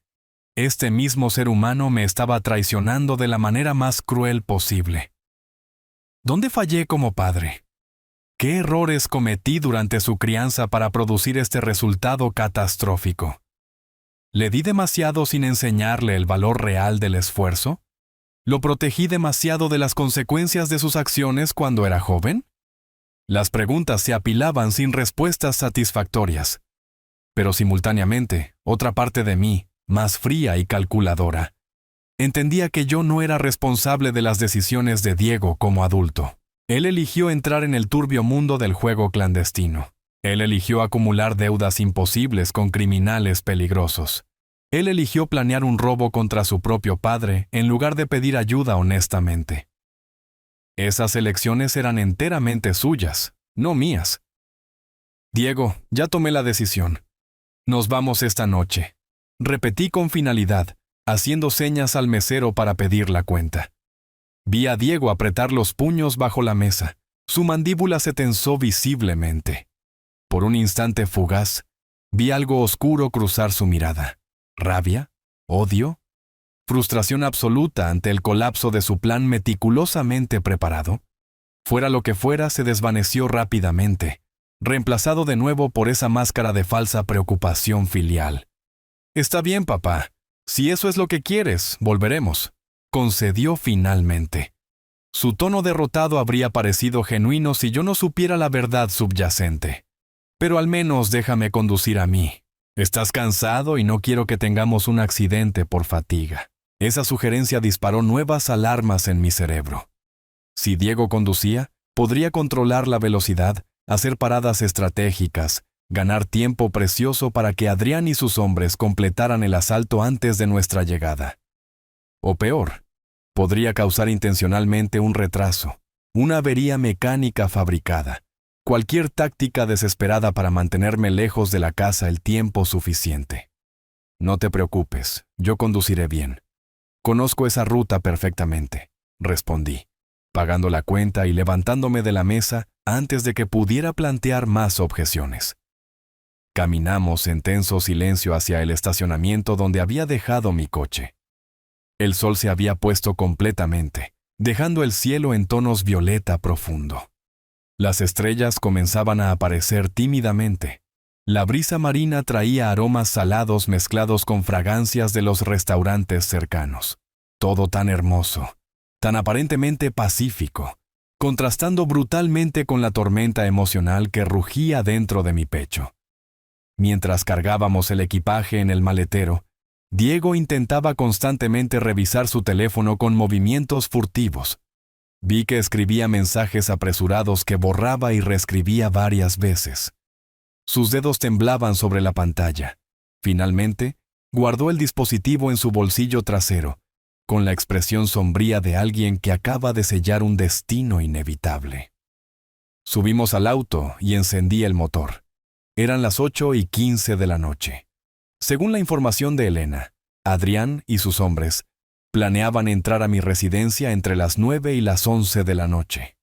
S1: Este mismo ser humano me estaba traicionando de la manera más cruel posible. ¿Dónde fallé como padre? ¿Qué errores cometí durante su crianza para producir este resultado catastrófico? ¿Le di demasiado sin enseñarle el valor real del esfuerzo? ¿Lo protegí demasiado de las consecuencias de sus acciones cuando era joven? Las preguntas se apilaban sin respuestas satisfactorias. Pero simultáneamente, otra parte de mí, más fría y calculadora, entendía que yo no era responsable de las decisiones de Diego como adulto. Él eligió entrar en el turbio mundo del juego clandestino. Él eligió acumular deudas imposibles con criminales peligrosos. Él eligió planear un robo contra su propio padre en lugar de pedir ayuda honestamente. Esas elecciones eran enteramente suyas, no mías. Diego, ya tomé la decisión. Nos vamos esta noche. Repetí con finalidad, haciendo señas al mesero para pedir la cuenta. Vi a Diego apretar los puños bajo la mesa. Su mandíbula se tensó visiblemente. Por un instante fugaz, vi algo oscuro cruzar su mirada. ¿Rabia? ¿Odio? ¿Frustración absoluta ante el colapso de su plan meticulosamente preparado? Fuera lo que fuera, se desvaneció rápidamente, reemplazado de nuevo por esa máscara de falsa preocupación filial. «Está bien, papá. Si eso es lo que quieres, volveremos», concedió finalmente. Su tono derrotado habría parecido genuino si yo no supiera la verdad subyacente. «Pero al menos déjame conducir a mí. Estás cansado y no quiero que tengamos un accidente por fatiga». Esa sugerencia disparó nuevas alarmas en mi cerebro. Si Diego conducía, podría controlar la velocidad, hacer paradas estratégicas, ganar tiempo precioso para que Adrián y sus hombres completaran el asalto antes de nuestra llegada. O peor, podría causar intencionalmente un retraso, una avería mecánica fabricada, cualquier táctica desesperada para mantenerme lejos de la casa el tiempo suficiente. «No te preocupes, yo conduciré bien. Conozco esa ruta perfectamente», respondí, pagando la cuenta y levantándome de la mesa antes de que pudiera plantear más objeciones. Caminamos en tenso silencio hacia el estacionamiento donde había dejado mi coche. El sol se había puesto completamente, dejando el cielo en tonos violeta profundo. Las estrellas comenzaban a aparecer tímidamente. La brisa marina traía aromas salados mezclados con fragancias de los restaurantes cercanos. Todo tan hermoso, tan aparentemente pacífico, contrastando brutalmente con la tormenta emocional que rugía dentro de mi pecho. Mientras cargábamos el equipaje en el maletero, Diego intentaba constantemente revisar su teléfono con movimientos furtivos. Vi que escribía mensajes apresurados que borraba y reescribía varias veces. Sus dedos temblaban sobre la pantalla. Finalmente, guardó el dispositivo en su bolsillo trasero, con la expresión sombría de alguien que acaba de sellar un destino inevitable. Subimos al auto y encendí el motor. Eran las 8:15 de la noche. Según la información de Elena, Adrián y sus hombres planeaban entrar a mi residencia entre las 9 y las 11 de la noche.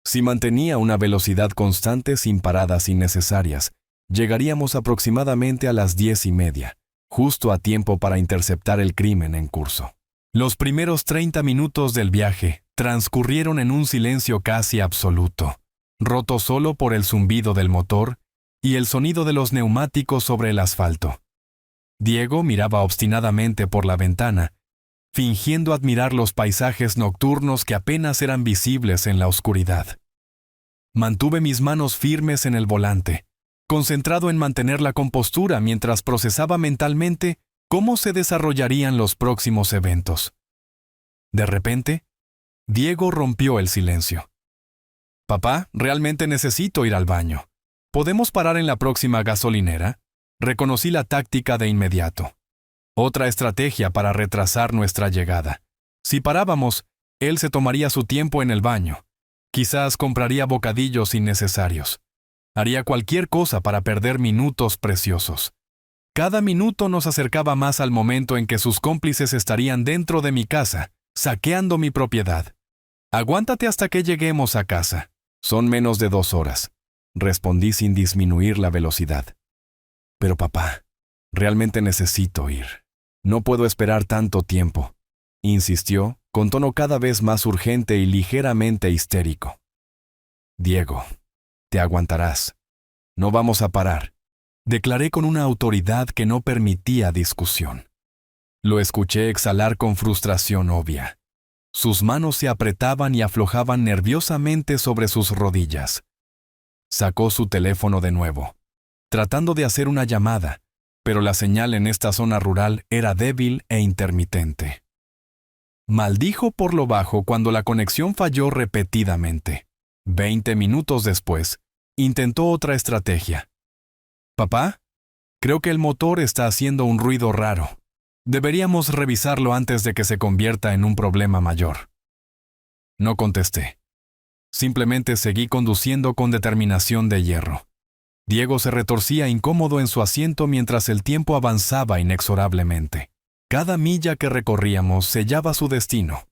S1: Si mantenía una velocidad constante sin paradas innecesarias, llegaríamos aproximadamente a las 10:30, justo a tiempo para interceptar el crimen en curso. Los primeros 30 minutos del viaje transcurrieron en un silencio casi absoluto, roto solo por el zumbido del motor y el sonido de los neumáticos sobre el asfalto. Diego miraba obstinadamente por la ventana, fingiendo admirar los paisajes nocturnos que apenas eran visibles en la oscuridad. Mantuve mis manos firmes en el volante, concentrado en mantener la compostura mientras procesaba mentalmente cómo se desarrollarían los próximos eventos. De repente, Diego rompió el silencio. «Papá, realmente necesito ir al baño. ¿Podemos parar en la próxima gasolinera?» Reconocí la táctica de inmediato. Otra estrategia para retrasar nuestra llegada. Si parábamos, él se tomaría su tiempo en el baño. Quizás compraría bocadillos innecesarios. Haría cualquier cosa para perder minutos preciosos. Cada minuto nos acercaba más al momento en que sus cómplices estarían dentro de mi casa, saqueando mi propiedad. «Aguántate hasta que lleguemos a casa. Son menos de 2 horas», respondí sin disminuir la velocidad. «Pero papá, realmente necesito ir. No puedo esperar tanto tiempo», insistió, con tono cada vez más urgente y ligeramente histérico. «Diego, te aguantarás. No vamos a parar», declaré con una autoridad que no permitía discusión. Lo escuché exhalar con frustración obvia. Sus manos se apretaban y aflojaban nerviosamente sobre sus rodillas. Sacó su teléfono de nuevo, tratando de hacer una llamada, pero la señal en esta zona rural era débil e intermitente. Maldijo por lo bajo cuando la conexión falló repetidamente. 20 minutos después, intentó otra estrategia. «Papá, creo que el motor está haciendo un ruido raro. Deberíamos revisarlo antes de que se convierta en un problema mayor. No contesté. Simplemente seguí conduciendo con determinación de hierro. Diego se retorcía incómodo en su asiento mientras el tiempo avanzaba inexorablemente. Cada milla que recorríamos sellaba su destino,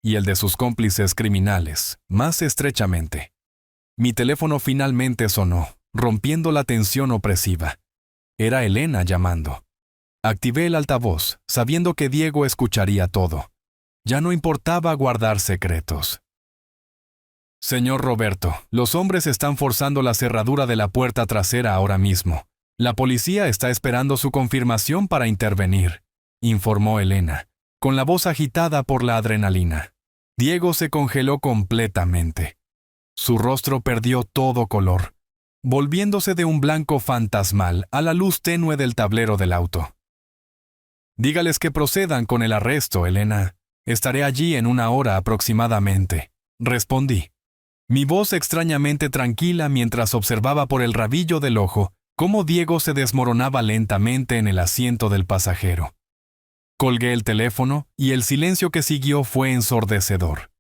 S1: y el de sus cómplices criminales, más estrechamente. Mi teléfono finalmente sonó, rompiendo la tensión opresiva. Era Elena llamando. Activé el altavoz, sabiendo que Diego escucharía todo. Ya no importaba guardar secretos. Señor Roberto, los hombres están forzando la cerradura de la puerta trasera ahora mismo. La policía está esperando su confirmación para intervenir, informó Elena, con la voz agitada por la adrenalina. Diego se congeló completamente. Su rostro perdió todo color, volviéndose de un blanco fantasmal a la luz tenue del tablero del auto. Dígales que procedan con el arresto, Elena. Estaré allí en 1 hora aproximadamente, respondí. Mi voz extrañamente tranquila mientras observaba por el rabillo del ojo cómo Diego se desmoronaba lentamente en el asiento del pasajero. Colgué el teléfono y el silencio que siguió fue ensordecedor.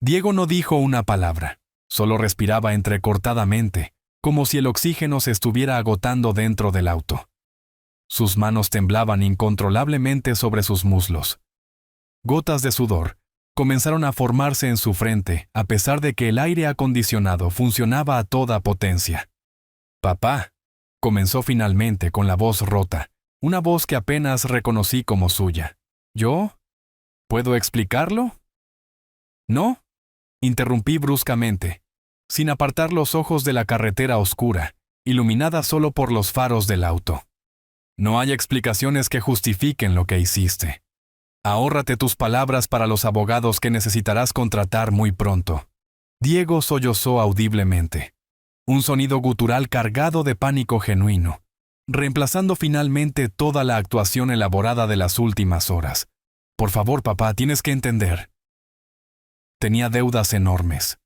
S1: Diego no dijo una palabra, solo respiraba entrecortadamente, como si el oxígeno se estuviera agotando dentro del auto. Sus manos temblaban incontrolablemente sobre sus muslos. Gotas de sudor comenzaron a formarse en su frente, a pesar de que el aire acondicionado funcionaba a toda potencia. «Papá», comenzó finalmente con la voz rota, una voz que apenas reconocí como suya. «¿Yo? ¿Puedo explicarlo?» «No», interrumpí bruscamente, sin apartar los ojos de la carretera oscura, iluminada solo por los faros del auto. «No hay explicaciones que justifiquen lo que hiciste. Ahórrate tus palabras para los abogados que necesitarás contratar muy pronto». Diego sollozó audiblemente. Un sonido gutural cargado de pánico genuino, reemplazando finalmente toda la actuación elaborada de las últimas horas. «Por favor, papá, tienes que entender». Tenía deudas enormes.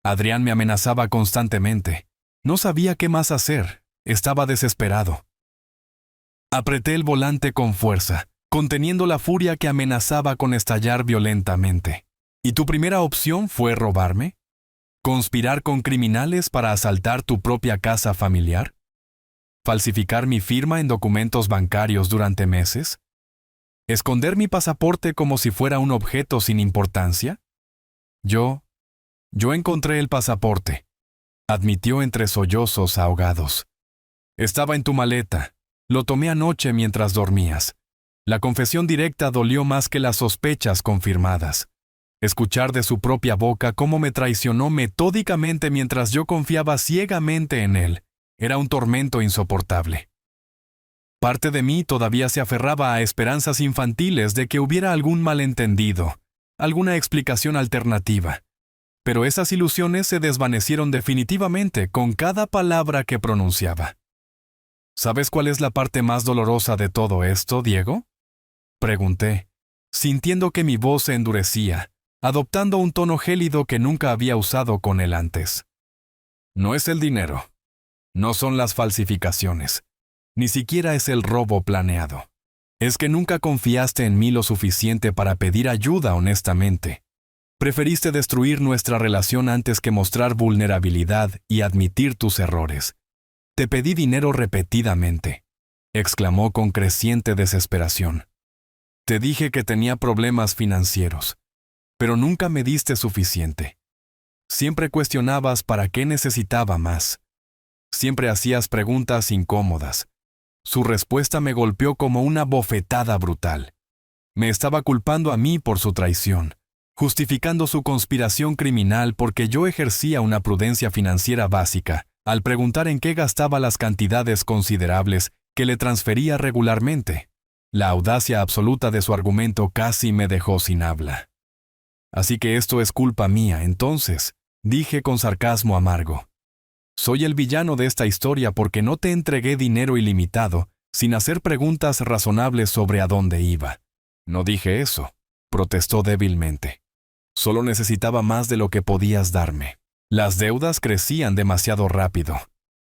S1: Adrián me amenazaba constantemente. No sabía qué más hacer. Estaba desesperado. Apreté el volante con fuerza, conteniendo la furia que amenazaba con estallar violentamente. ¿Y tu primera opción fue robarme? ¿Conspirar con criminales para asaltar tu propia casa familiar? ¿Falsificar mi firma en documentos bancarios durante meses? ¿Esconder mi pasaporte como si fuera un objeto sin importancia? Yo encontré el pasaporte, admitió entre sollozos ahogados. Estaba en tu maleta. Lo tomé anoche mientras dormías. La confesión directa dolió más que las sospechas confirmadas. Escuchar de su propia boca cómo me traicionó metódicamente mientras yo confiaba ciegamente en él era un tormento insoportable. Parte de mí todavía se aferraba a esperanzas infantiles de que hubiera algún malentendido, alguna explicación alternativa. Pero esas ilusiones se desvanecieron definitivamente con cada palabra que pronunciaba. ¿Sabes cuál es la parte más dolorosa de todo esto, Diego?, pregunté, sintiendo que mi voz se endurecía, adoptando un tono gélido que nunca había usado con él antes. No es el dinero. No son las falsificaciones. Ni siquiera es el robo planeado. Es que nunca confiaste en mí lo suficiente para pedir ayuda honestamente. Preferiste destruir nuestra relación antes que mostrar vulnerabilidad y admitir tus errores. Te pedí dinero repetidamente, exclamó con creciente desesperación. Te dije que tenía problemas financieros, pero nunca me diste suficiente. Siempre cuestionabas para qué necesitaba más. Siempre hacías preguntas incómodas. Su respuesta me golpeó como una bofetada brutal. Me estaba culpando a mí por su traición, justificando su conspiración criminal porque yo ejercía una prudencia financiera básica al preguntar en qué gastaba las cantidades considerables que le transfería regularmente. La audacia absoluta de su argumento casi me dejó sin habla. Así que esto es culpa mía, entonces, dije con sarcasmo amargo. Soy el villano de esta historia porque no te entregué dinero ilimitado sin hacer preguntas razonables sobre a dónde iba. No dije eso, protestó débilmente. Solo necesitaba más de lo que podías darme. Las deudas crecían demasiado rápido.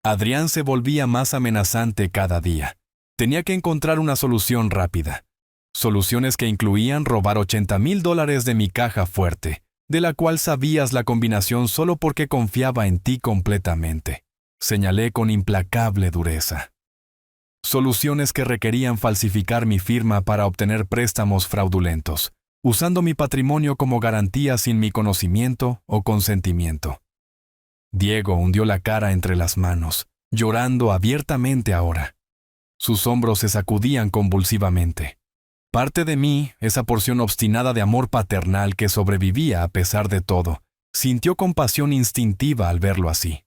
S1: Adrián se volvía más amenazante cada día. Tenía que encontrar una solución rápida. Soluciones que incluían robar $80,000 de mi caja fuerte, de la cual sabías la combinación solo porque confiaba en ti completamente. Señalé con implacable dureza. Soluciones que requerían falsificar mi firma para obtener préstamos fraudulentos, usando mi patrimonio como garantía sin mi conocimiento o consentimiento. Diego hundió la cara entre las manos, llorando abiertamente ahora. Sus hombros se sacudían convulsivamente. Parte de mí, esa porción obstinada de amor paternal que sobrevivía a pesar de todo, sintió compasión instintiva al verlo así.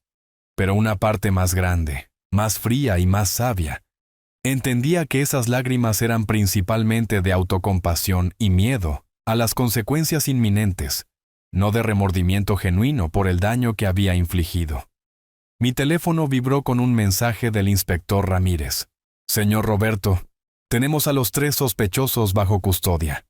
S1: Pero una parte más grande, más fría y más sabia, entendía que esas lágrimas eran principalmente de autocompasión y miedo a las consecuencias inminentes, no de remordimiento genuino por el daño que había infligido. Mi teléfono vibró con un mensaje del inspector Ramírez. Señor Roberto, tenemos a los 3 sospechosos bajo custodia.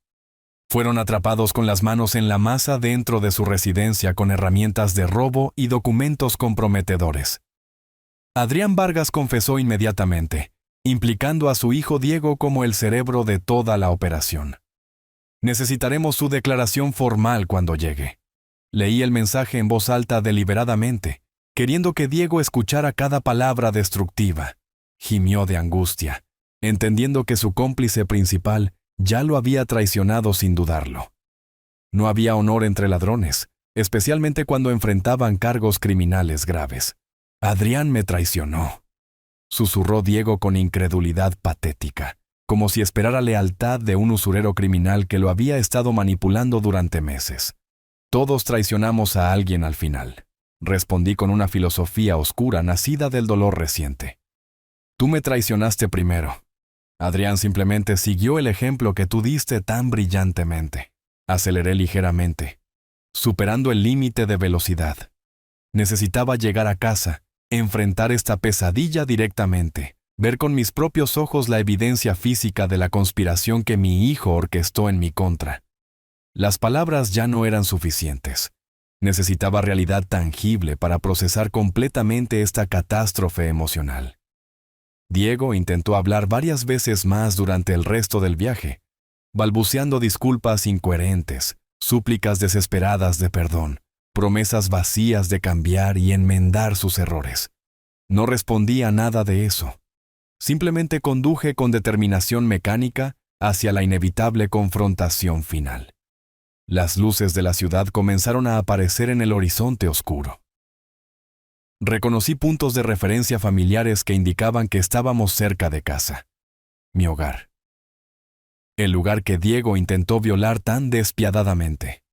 S1: Fueron atrapados con las manos en la masa dentro de su residencia con herramientas de robo y documentos comprometedores. Adrián Vargas confesó inmediatamente, implicando a su hijo Diego como el cerebro de toda la operación. Necesitaremos su declaración formal cuando llegue. Leí el mensaje en voz alta deliberadamente, queriendo que Diego escuchara cada palabra destructiva. Gimió de angustia, entendiendo que su cómplice principal ya lo había traicionado sin dudarlo. No había honor entre ladrones, especialmente cuando enfrentaban cargos criminales graves. Adrián me traicionó, susurró Diego con incredulidad patética, como si esperara lealtad de un usurero criminal que lo había estado manipulando durante meses. Todos traicionamos a alguien al final, respondí con una filosofía oscura nacida del dolor reciente. Tú me traicionaste primero. Adrián simplemente siguió el ejemplo que tú diste tan brillantemente. Aceleré ligeramente, superando el límite de velocidad. Necesitaba llegar a casa, enfrentar esta pesadilla directamente, ver con mis propios ojos la evidencia física de la conspiración que mi hijo orquestó en mi contra. Las palabras ya no eran suficientes. Necesitaba realidad tangible para procesar completamente esta catástrofe emocional. Diego intentó hablar varias veces más durante el resto del viaje, balbuceando disculpas incoherentes, súplicas desesperadas de perdón, promesas vacías de cambiar y enmendar sus errores. No respondí a nada de eso. Simplemente conduje con determinación mecánica hacia la inevitable confrontación final. Las luces de la ciudad comenzaron a aparecer en el horizonte oscuro. Reconocí puntos de referencia familiares que indicaban que estábamos cerca de casa. Mi hogar. El lugar que Diego intentó violar tan despiadadamente.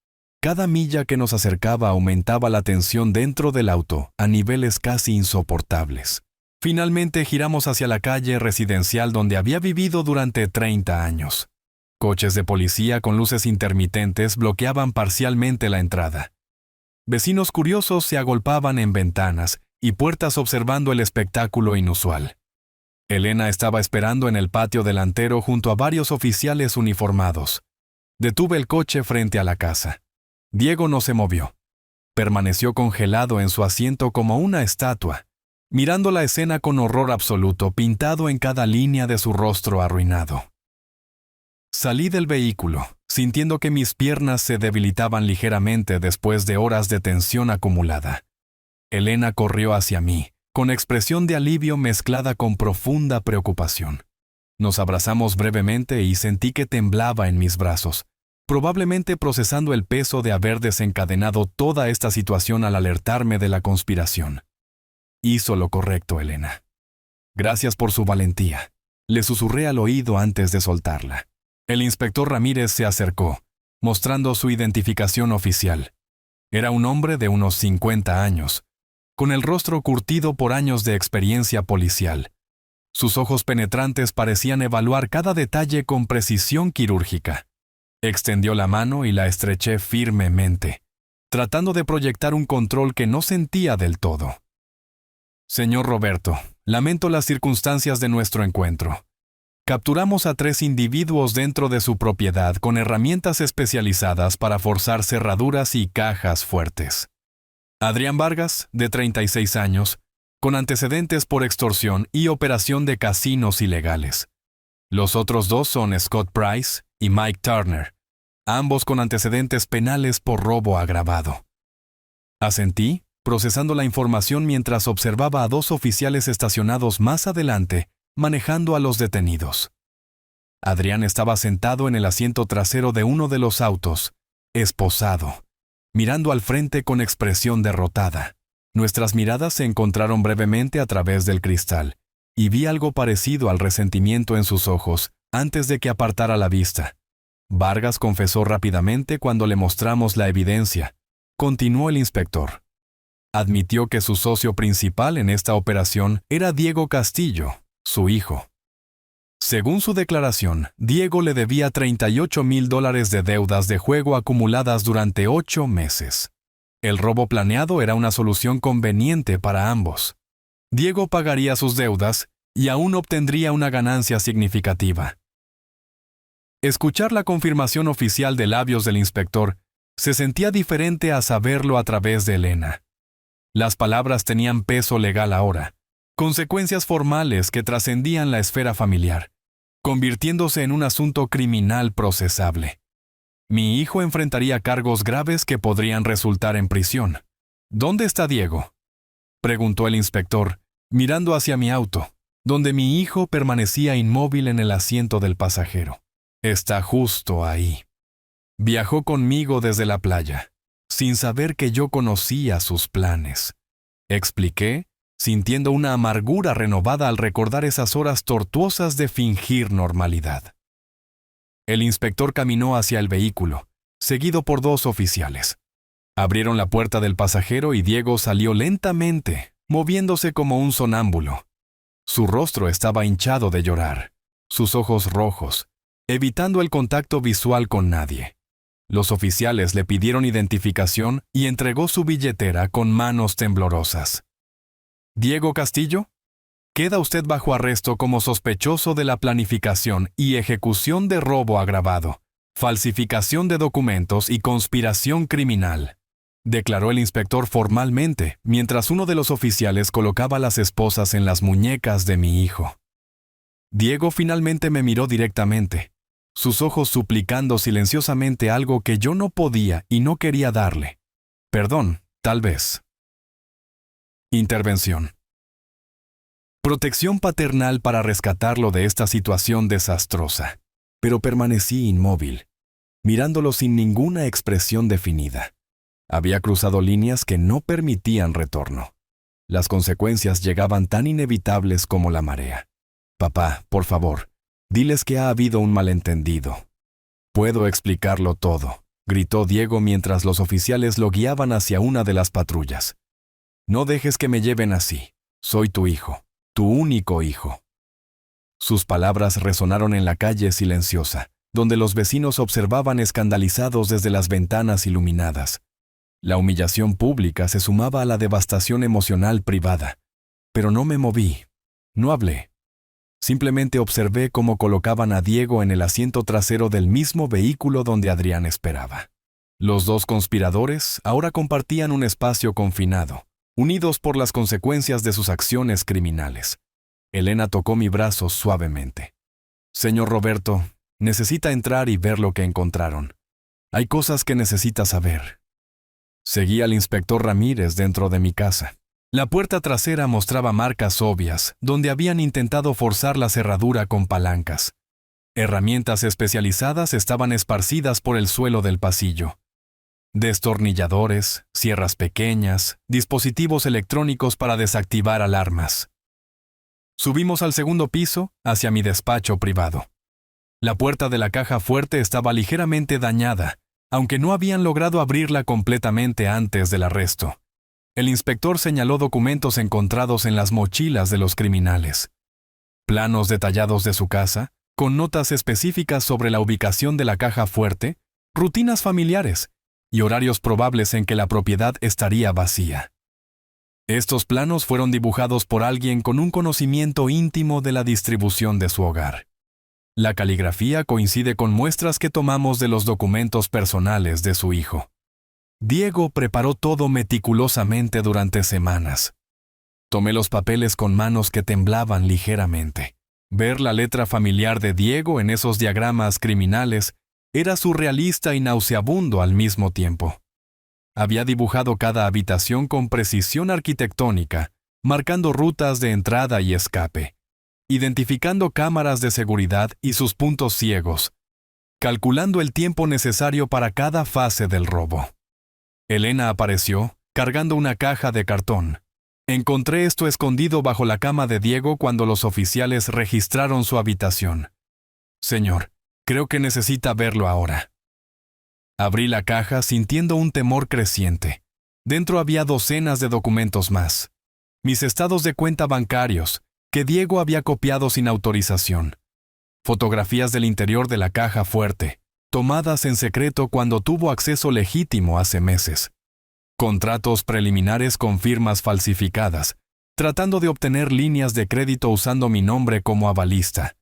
S1: Cada milla que nos acercaba aumentaba la tensión dentro del auto a niveles casi insoportables. Finalmente giramos hacia la calle residencial donde había vivido durante 30 años. Coches de policía con luces intermitentes bloqueaban parcialmente la entrada. Vecinos curiosos se agolpaban en ventanas y puertas observando el espectáculo inusual. Elena estaba esperando en el patio delantero junto a varios oficiales uniformados. Detuve el coche frente a la casa. Diego no se movió. Permaneció congelado en su asiento como una estatua, mirando la escena con horror absoluto pintado en cada línea de su rostro arruinado. Salí del vehículo, sintiendo que mis piernas se debilitaban ligeramente después de horas de tensión acumulada. Elena corrió hacia mí, con expresión de alivio mezclada con profunda preocupación. Nos abrazamos brevemente y sentí que temblaba en mis brazos, probablemente procesando el peso de haber desencadenado toda esta situación al alertarme de la conspiración. Hizo lo correcto, Elena. Gracias por su valentía. Le susurré al oído antes de soltarla. El inspector Ramírez se acercó, mostrando su identificación oficial. Era un hombre de unos 50 años, con el rostro curtido por años de experiencia policial. Sus ojos penetrantes parecían evaluar cada detalle con precisión quirúrgica. Extendió la mano y la estreché firmemente, tratando de proyectar un control que no sentía del todo. Señor Roberto, lamento las circunstancias de nuestro encuentro. Capturamos a 3 individuos dentro de su propiedad con herramientas especializadas para forzar cerraduras y cajas fuertes. Adrián Vargas, de 36 años, con antecedentes por extorsión y operación de casinos ilegales. Los otros dos son Scott Price y Mike Turner, ambos con antecedentes penales por robo agravado. Asentí, procesando la información mientras observaba a dos oficiales estacionados más adelante, manejando a los detenidos. Adrián estaba sentado en el asiento trasero de uno de los autos, esposado, mirando al frente con expresión derrotada. Nuestras miradas se encontraron brevemente a través del cristal, y vi algo parecido al resentimiento en sus ojos antes de que apartara la vista. Vargas confesó rápidamente cuando le mostramos la evidencia. Continuó el inspector. Admitió que su socio principal en esta operación era Diego Castillo, su hijo. Según su declaración, Diego le debía $38,000 de deudas de juego acumuladas durante 8 meses. El robo planeado era una solución conveniente para ambos. Diego pagaría sus deudas y aún obtendría una ganancia significativa. Escuchar la confirmación oficial de labios del inspector se sentía diferente a saberlo a través de Elena. Las palabras tenían peso legal ahora, consecuencias formales que trascendían la esfera familiar, convirtiéndose en un asunto criminal procesable. Mi hijo enfrentaría cargos graves que podrían resultar en prisión. ¿Dónde está Diego?, preguntó el inspector, mirando hacia mi auto, donde mi hijo permanecía inmóvil en el asiento del pasajero. Está justo ahí. Viajó conmigo desde la playa, sin saber que yo conocía sus planes. Expliqué, sintiendo una amargura renovada al recordar esas horas tortuosas de fingir normalidad. El inspector caminó hacia el vehículo, seguido por dos oficiales. Abrieron la puerta del pasajero y Diego salió lentamente, moviéndose como un sonámbulo. Su rostro estaba hinchado de llorar, sus ojos rojos, evitando el contacto visual con nadie. Los oficiales le pidieron identificación y entregó su billetera con manos temblorosas. «Diego Castillo, queda usted bajo arresto como sospechoso de la planificación y ejecución de robo agravado, falsificación de documentos y conspiración criminal», declaró el inspector formalmente, mientras uno de los oficiales colocaba las esposas en las muñecas de mi hijo. Diego finalmente me miró directamente, sus ojos suplicando silenciosamente algo que yo no podía y no quería darle. Perdón, tal vez. Intervención. Protección paternal para rescatarlo de esta situación desastrosa, pero permanecí inmóvil, mirándolo sin ninguna expresión definida. Había cruzado líneas que no permitían retorno. Las consecuencias llegaban tan inevitables como la marea. «Papá, por favor, diles que ha habido un malentendido». «Puedo explicarlo todo», gritó Diego mientras los oficiales lo guiaban hacia una de las patrullas. «No dejes que me lleven así. Soy tu hijo, tu único hijo». Sus palabras resonaron en la calle silenciosa, donde los vecinos observaban escandalizados desde las ventanas iluminadas. La humillación pública se sumaba a la devastación emocional privada. Pero no me moví, no hablé. Simplemente observé cómo colocaban a Diego en el asiento trasero del mismo vehículo donde Adrián esperaba. Los dos conspiradores ahora compartían un espacio confinado, unidos por las consecuencias de sus acciones criminales. Elena tocó mi brazo suavemente. «Señor Roberto, necesita entrar y ver lo que encontraron. Hay cosas que necesita saber». Seguí al inspector Ramírez dentro de mi casa. La puerta trasera mostraba marcas obvias, donde habían intentado forzar la cerradura con palancas. Herramientas especializadas estaban esparcidas por el suelo del pasillo. Destornilladores, sierras pequeñas, dispositivos electrónicos para desactivar alarmas. Subimos al segundo piso, hacia mi despacho privado. La puerta de la caja fuerte estaba ligeramente dañada, aunque no habían logrado abrirla completamente antes del arresto. El inspector señaló documentos encontrados en las mochilas de los criminales. Planos detallados de su casa, con notas específicas sobre la ubicación de la caja fuerte, rutinas familiares y horarios probables en que la propiedad estaría vacía. Estos planos fueron dibujados por alguien con un conocimiento íntimo de la distribución de su hogar. La caligrafía coincide con muestras que tomamos de los documentos personales de su hijo. Diego preparó todo meticulosamente durante semanas. Tomé los papeles con manos que temblaban ligeramente. Ver la letra familiar de Diego en esos diagramas criminales era surrealista y nauseabundo al mismo tiempo. Había dibujado cada habitación con precisión arquitectónica, marcando rutas de entrada y escape, identificando cámaras de seguridad y sus puntos ciegos, calculando el tiempo necesario para cada fase del robo. Elena apareció, cargando una caja de cartón. Encontré esto escondido bajo la cama de Diego cuando los oficiales registraron su habitación. Señor, creo que necesita verlo ahora. Abrí la caja sintiendo un temor creciente. Dentro había docenas de documentos más. Mis estados de cuenta bancarios, que Diego había copiado sin autorización. Fotografías del interior de la caja fuerte, tomadas en secreto cuando tuvo acceso legítimo hace meses. Contratos preliminares con firmas falsificadas, tratando de obtener líneas de crédito usando mi nombre como avalista.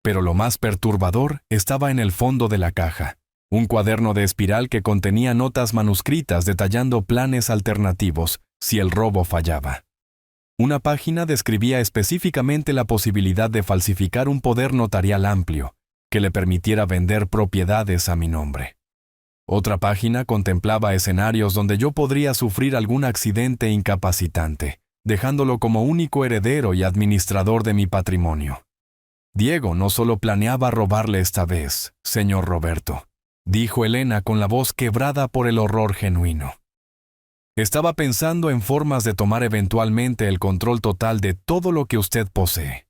S1: Pero lo más perturbador estaba en el fondo de la caja. Un cuaderno de espiral que contenía notas manuscritas detallando planes alternativos si el robo fallaba. Una página describía específicamente la posibilidad de falsificar un poder notarial amplio, que le permitiera vender propiedades a mi nombre. Otra página contemplaba escenarios donde yo podría sufrir algún accidente incapacitante, dejándolo como único heredero y administrador de mi patrimonio. Diego no solo planeaba robarle esta vez, señor Roberto, dijo Elena con la voz quebrada por el horror genuino. Estaba pensando en formas de tomar eventualmente el control total de todo lo que usted posee.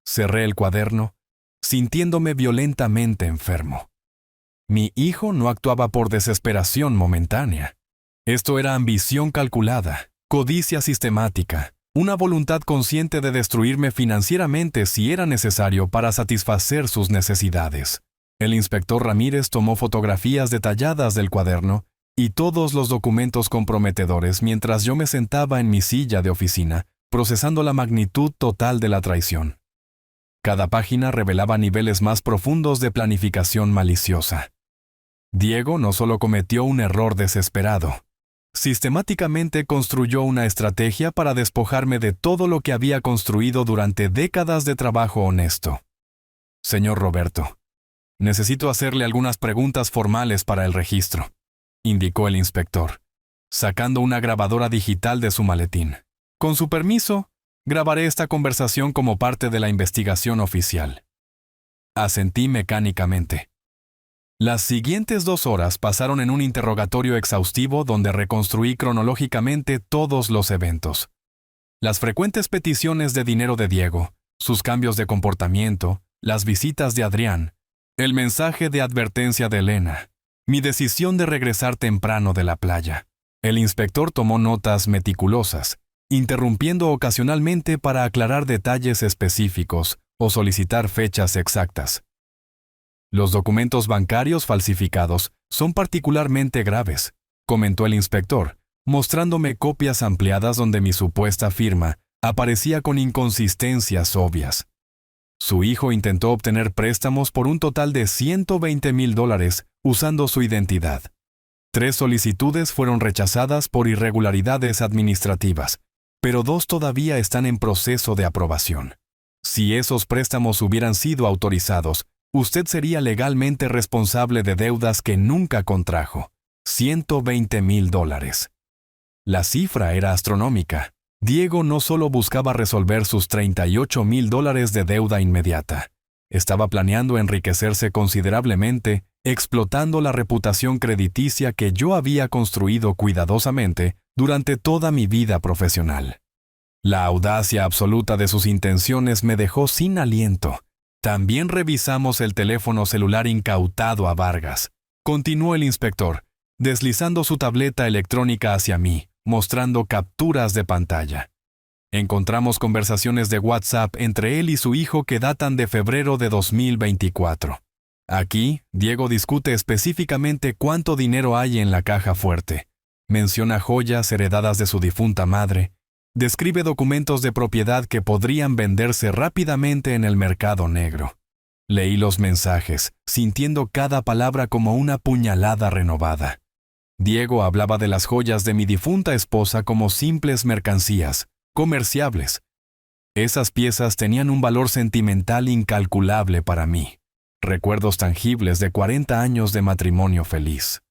S1: Cerré el cuaderno, sintiéndome violentamente enfermo. Mi hijo no actuaba por desesperación momentánea. Esto era ambición calculada, codicia sistemática, una voluntad consciente de destruirme financieramente si era necesario para satisfacer sus necesidades. El inspector Ramírez tomó fotografías detalladas del cuaderno y todos los documentos comprometedores mientras yo me sentaba en mi silla de oficina, procesando la magnitud total de la traición. Cada página revelaba niveles más profundos de planificación maliciosa. Diego no solo cometió un error desesperado, sistemáticamente construyó una estrategia para despojarme de todo lo que había construido durante décadas de trabajo honesto. Señor Roberto, necesito hacerle algunas preguntas formales para el registro, indicó el inspector, sacando una grabadora digital de su maletín. Con su permiso, grabaré esta conversación como parte de la investigación oficial. Asentí mecánicamente. Las siguientes 2 horas pasaron en un interrogatorio exhaustivo donde reconstruí cronológicamente todos los eventos. Las frecuentes peticiones de dinero de Diego, sus cambios de comportamiento, las visitas de Adrián, el mensaje de advertencia de Elena, mi decisión de regresar temprano de la playa. El inspector tomó notas meticulosas, interrumpiendo ocasionalmente para aclarar detalles específicos o solicitar fechas exactas. Los documentos bancarios falsificados son particularmente graves, comentó el inspector, mostrándome copias ampliadas donde mi supuesta firma aparecía con inconsistencias obvias. Su hijo intentó obtener préstamos por un total de $120,000 usando su identidad. 3 solicitudes fueron rechazadas por irregularidades administrativas, pero 2 todavía están en proceso de aprobación. Si esos préstamos hubieran sido autorizados, usted sería legalmente responsable de deudas que nunca contrajo. $120,000. La cifra era astronómica. Diego no solo buscaba resolver sus $38,000 de deuda inmediata. Estaba planeando enriquecerse considerablemente, explotando la reputación crediticia que yo había construido cuidadosamente durante toda mi vida profesional. La audacia absoluta de sus intenciones me dejó sin aliento. También revisamos el teléfono celular incautado a Vargas. Continuó el inspector, deslizando su tableta electrónica hacia mí, mostrando capturas de pantalla. Encontramos conversaciones de WhatsApp entre él y su hijo que datan de febrero de 2024. Aquí, Diego discute específicamente cuánto dinero hay en la caja fuerte. Menciona joyas heredadas de su difunta madre. Describe documentos de propiedad que podrían venderse rápidamente en el mercado negro. Leí los mensajes, sintiendo cada palabra como una puñalada renovada. Diego hablaba de las joyas de mi difunta esposa como simples mercancías, comerciables. Esas piezas tenían un valor sentimental incalculable para mí. Recuerdos tangibles de 40 años de matrimonio feliz.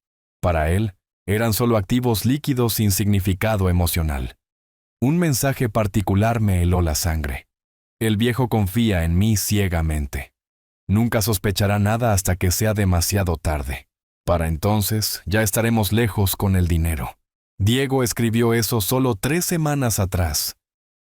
S1: Para él, eran solo activos líquidos sin significado emocional. Un mensaje particular me heló la sangre. El viejo confía en mí ciegamente. Nunca sospechará nada hasta que sea demasiado tarde. Para entonces, ya estaremos lejos con el dinero. Diego escribió eso solo 3 semanas atrás.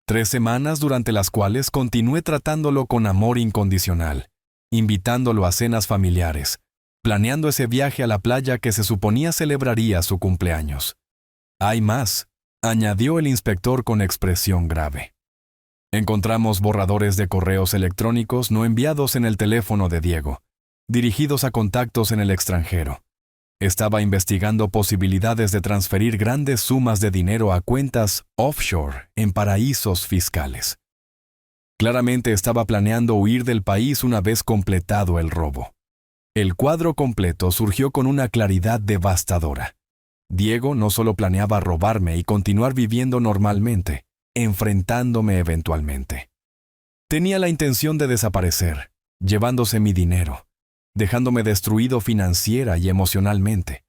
S1: 3 semanas durante las cuales continué tratándolo con amor incondicional, invitándolo a cenas familiares, planeando ese viaje a la playa que se suponía celebraría su cumpleaños. Hay más, añadió el inspector con expresión grave. Encontramos borradores de correos electrónicos no enviados en el teléfono de Diego, dirigidos a contactos en el extranjero. Estaba investigando posibilidades de transferir grandes sumas de dinero a cuentas offshore en paraísos fiscales. Claramente estaba planeando huir del país una vez completado el robo. El cuadro completo surgió con una claridad devastadora. Diego no solo planeaba robarme y continuar viviendo normalmente, enfrentándome eventualmente. Tenía la intención de desaparecer, llevándose mi dinero, dejándome destruido financiera y emocionalmente,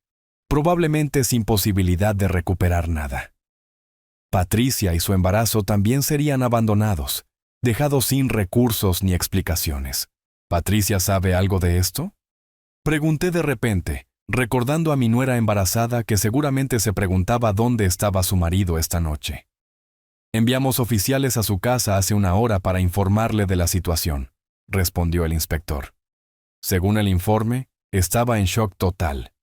S1: probablemente sin posibilidad de recuperar nada. Patricia y su embarazo también serían abandonados, dejados sin recursos ni explicaciones. ¿Patricia sabe algo de esto? Pregunté de repente, recordando a mi nuera embarazada que seguramente se preguntaba dónde estaba su marido esta noche. Enviamos oficiales a su casa hace 1 hora para informarle de la situación, respondió el inspector. Según el informe, estaba en shock total.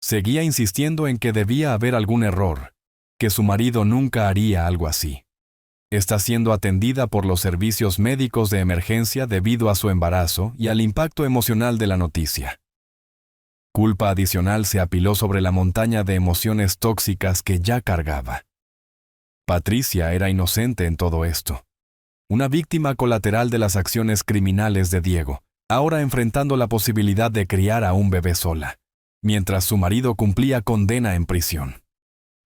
S1: Seguía insistiendo en que debía haber algún error, que su marido nunca haría algo así. Está siendo atendida por los servicios médicos de emergencia debido a su embarazo y al impacto emocional de la noticia. Culpa adicional se apiló sobre la montaña de emociones tóxicas que ya cargaba. Patricia era inocente en todo esto. Una víctima colateral de las acciones criminales de Diego, ahora enfrentando la posibilidad de criar a un bebé sola, mientras su marido cumplía condena en prisión.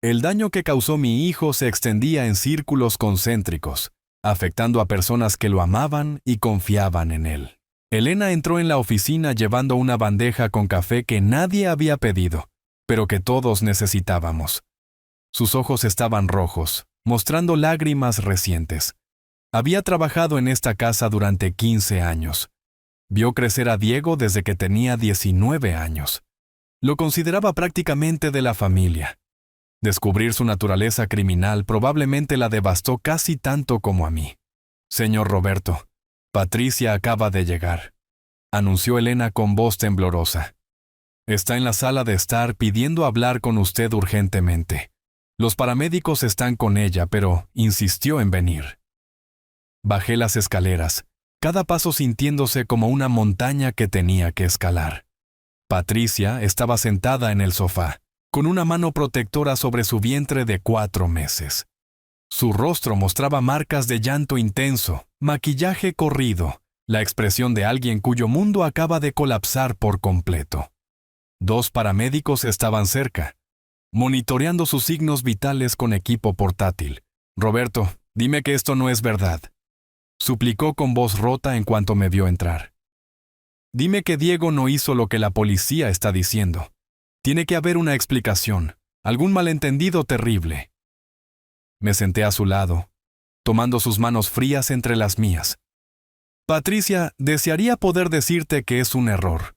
S1: El daño que causó mi hijo se extendía en círculos concéntricos, afectando a personas que lo amaban y confiaban en él. Elena entró en la oficina llevando una bandeja con café que nadie había pedido, pero que todos necesitábamos. Sus ojos estaban rojos, mostrando lágrimas recientes. Había trabajado en esta casa durante 15 años. Vio crecer a Diego desde que tenía 19 años. Lo consideraba prácticamente de la familia. Descubrir su naturaleza criminal probablemente la devastó casi tanto como a mí. Señor Roberto, Patricia acaba de llegar, anunció Elena con voz temblorosa. Está en la sala de estar pidiendo hablar con usted urgentemente. Los paramédicos están con ella, pero insistió en venir. Bajé las escaleras, cada paso sintiéndose como una montaña que tenía que escalar. Patricia estaba sentada en el sofá, con una mano protectora sobre su vientre de 4 meses. Su rostro mostraba marcas de llanto intenso, maquillaje corrido, la expresión de alguien cuyo mundo acaba de colapsar por completo. 2 paramédicos estaban cerca, monitoreando sus signos vitales con equipo portátil. Roberto, dime que esto no es verdad, suplicó con voz rota en cuanto me vio entrar. Dime que Diego no hizo lo que la policía está diciendo. Tiene que haber una explicación, algún malentendido terrible. Me senté a su lado, tomando sus manos frías entre las mías. Patricia, desearía poder decirte que es un error,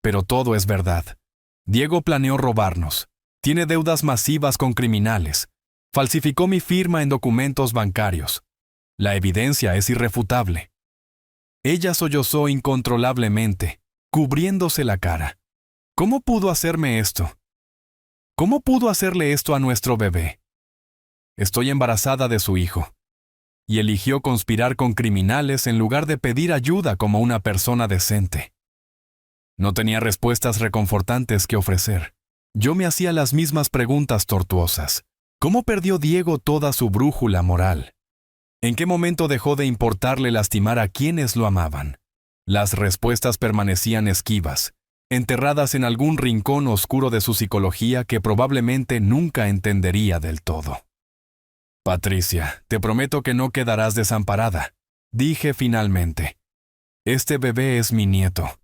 S1: pero todo es verdad. Diego planeó robarnos. Tiene deudas masivas con criminales. Falsificó mi firma en documentos bancarios. La evidencia es irrefutable. Ella sollozó incontrolablemente, cubriéndose la cara. ¿Cómo pudo hacerme esto? ¿Cómo pudo hacerle esto a nuestro bebé? Estoy embarazada de su hijo. Y eligió conspirar con criminales en lugar de pedir ayuda como una persona decente. No tenía respuestas reconfortantes que ofrecer. Yo me hacía las mismas preguntas tortuosas. ¿Cómo perdió Diego toda su brújula moral? ¿En qué momento dejó de importarle lastimar a quienes lo amaban? Las respuestas permanecían esquivas, enterradas en algún rincón oscuro de su psicología que probablemente nunca entendería del todo. Patricia, te prometo que no quedarás desamparada, dije finalmente. Este bebé es mi nieto.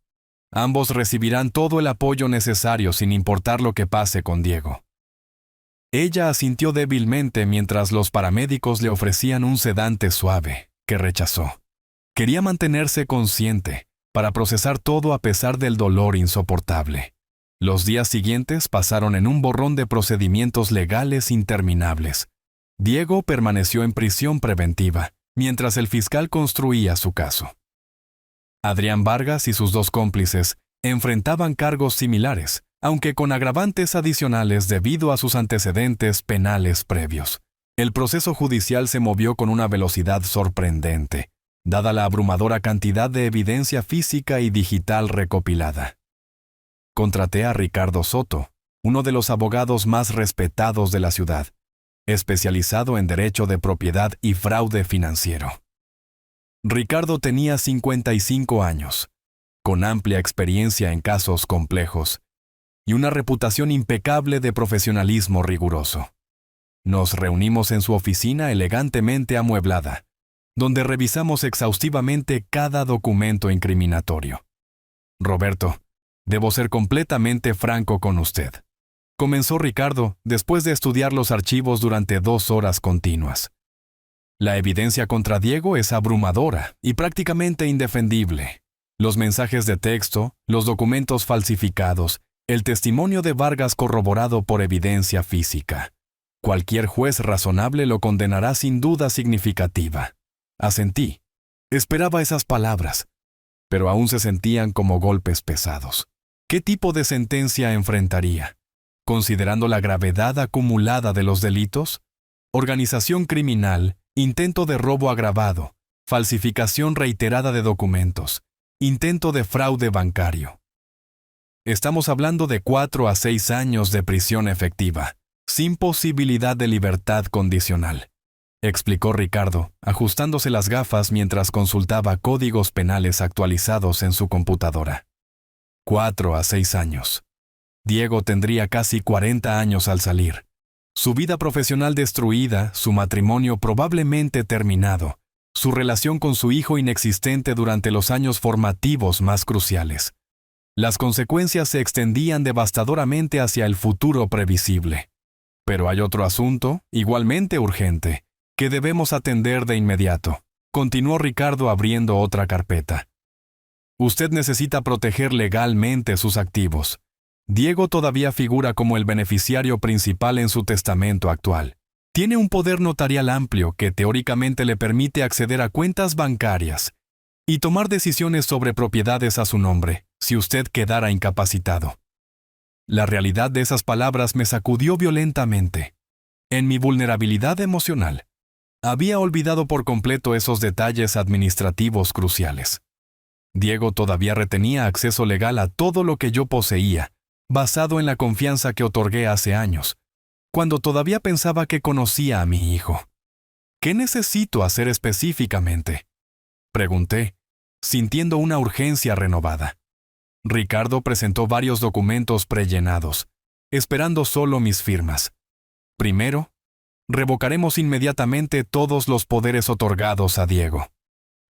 S1: Ambos recibirán todo el apoyo necesario sin importar lo que pase con Diego. Ella asintió débilmente mientras los paramédicos le ofrecían un sedante suave, que rechazó. Quería mantenerse consciente para procesar todo a pesar del dolor insoportable. Los días siguientes pasaron en un borrón de procedimientos legales interminables. Diego permaneció en prisión preventiva, mientras el fiscal construía su caso. Adrián Vargas y sus dos cómplices enfrentaban cargos similares, aunque con agravantes adicionales debido a sus antecedentes penales previos. El proceso judicial se movió con una velocidad sorprendente, dada la abrumadora cantidad de evidencia física y digital recopilada. Contraté a Ricardo Soto, uno de los abogados más respetados de la ciudad, especializado en derecho de propiedad y fraude financiero. Ricardo tenía 55 años, con amplia experiencia en casos complejos y una reputación impecable de profesionalismo riguroso. Nos reunimos en su oficina elegantemente amueblada, donde revisamos exhaustivamente cada documento incriminatorio. Roberto, debo ser completamente franco con usted, comenzó Ricardo después de estudiar los archivos durante 2 horas continuas. La evidencia contra Diego es abrumadora y prácticamente indefendible. Los mensajes de texto, los documentos falsificados, el testimonio de Vargas corroborado por evidencia física. Cualquier juez razonable lo condenará sin duda significativa. Asentí. Esperaba esas palabras, pero aún se sentían como golpes pesados. ¿Qué tipo de sentencia enfrentaría? Considerando la gravedad acumulada de los delitos, organización criminal, intento de robo agravado, falsificación reiterada de documentos, intento de fraude bancario. Estamos hablando de 4 a 6 años de prisión efectiva, sin posibilidad de libertad condicional, explicó Ricardo, ajustándose las gafas mientras consultaba códigos penales actualizados en su computadora. 4 a 6 años. Diego tendría casi 40 años al salir. Su vida profesional destruida, su matrimonio probablemente terminado, su relación con su hijo inexistente durante los años formativos más cruciales. Las consecuencias se extendían devastadoramente hacia el futuro previsible. Pero hay otro asunto, igualmente urgente, que debemos atender de inmediato, continuó Ricardo abriendo otra carpeta. Usted necesita proteger legalmente sus activos. Diego todavía figura como el beneficiario principal en su testamento actual. Tiene un poder notarial amplio que teóricamente le permite acceder a cuentas bancarias y tomar decisiones sobre propiedades a su nombre, si usted quedara incapacitado. La realidad de esas palabras me sacudió violentamente. En mi vulnerabilidad emocional, había olvidado por completo esos detalles administrativos cruciales. Diego todavía retenía acceso legal a todo lo que yo poseía, basado en la confianza que otorgué hace años, cuando todavía pensaba que conocía a mi hijo. ¿Qué necesito hacer específicamente?, pregunté, sintiendo una urgencia renovada. Ricardo presentó varios documentos prellenados, esperando solo mis firmas. Primero, revocaremos inmediatamente todos los poderes otorgados a Diego.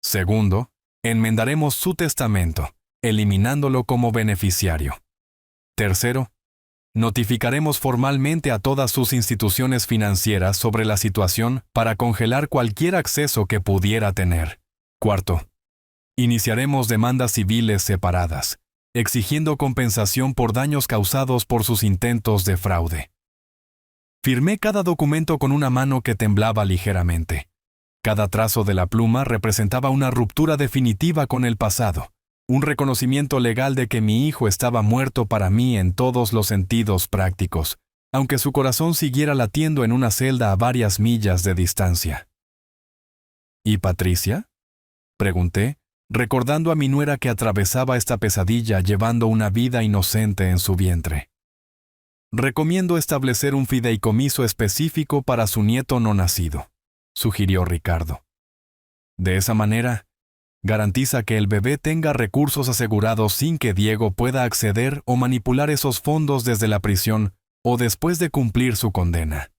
S1: Segundo, enmendaremos su testamento, eliminándolo como beneficiario. Tercero, notificaremos formalmente a todas sus instituciones financieras sobre la situación para congelar cualquier acceso que pudiera tener. Cuarto, iniciaremos demandas civiles separadas, exigiendo compensación por daños causados por sus intentos de fraude. Firmé cada documento con una mano que temblaba ligeramente. Cada trazo de la pluma representaba una ruptura definitiva con el pasado, un reconocimiento legal de que mi hijo estaba muerto para mí en todos los sentidos prácticos, aunque su corazón siguiera latiendo en una celda a varias millas de distancia. ¿Y Patricia?, pregunté, recordando a mi nuera que atravesaba esta pesadilla llevando una vida inocente en su vientre. Recomiendo establecer un fideicomiso específico para su nieto no nacido, sugirió Ricardo. De esa manera, garantiza que el bebé tenga recursos asegurados sin que Diego pueda acceder o manipular esos fondos desde la prisión o después de cumplir su condena.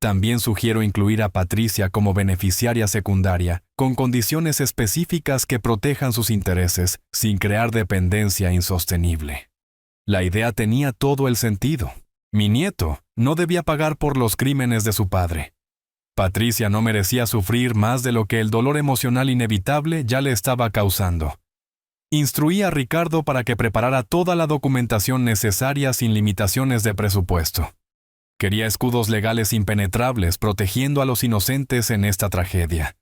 S1: También sugiero incluir a Patricia como beneficiaria secundaria, con condiciones específicas que protejan sus intereses, sin crear dependencia insostenible. La idea tenía todo el sentido. Mi nieto no debía pagar por los crímenes de su padre. Patricia no merecía sufrir más de lo que el dolor emocional inevitable ya le estaba causando. Instruí a Ricardo para que preparara toda la documentación necesaria sin limitaciones de presupuesto. Quería escudos legales impenetrables protegiendo a los inocentes en esta tragedia.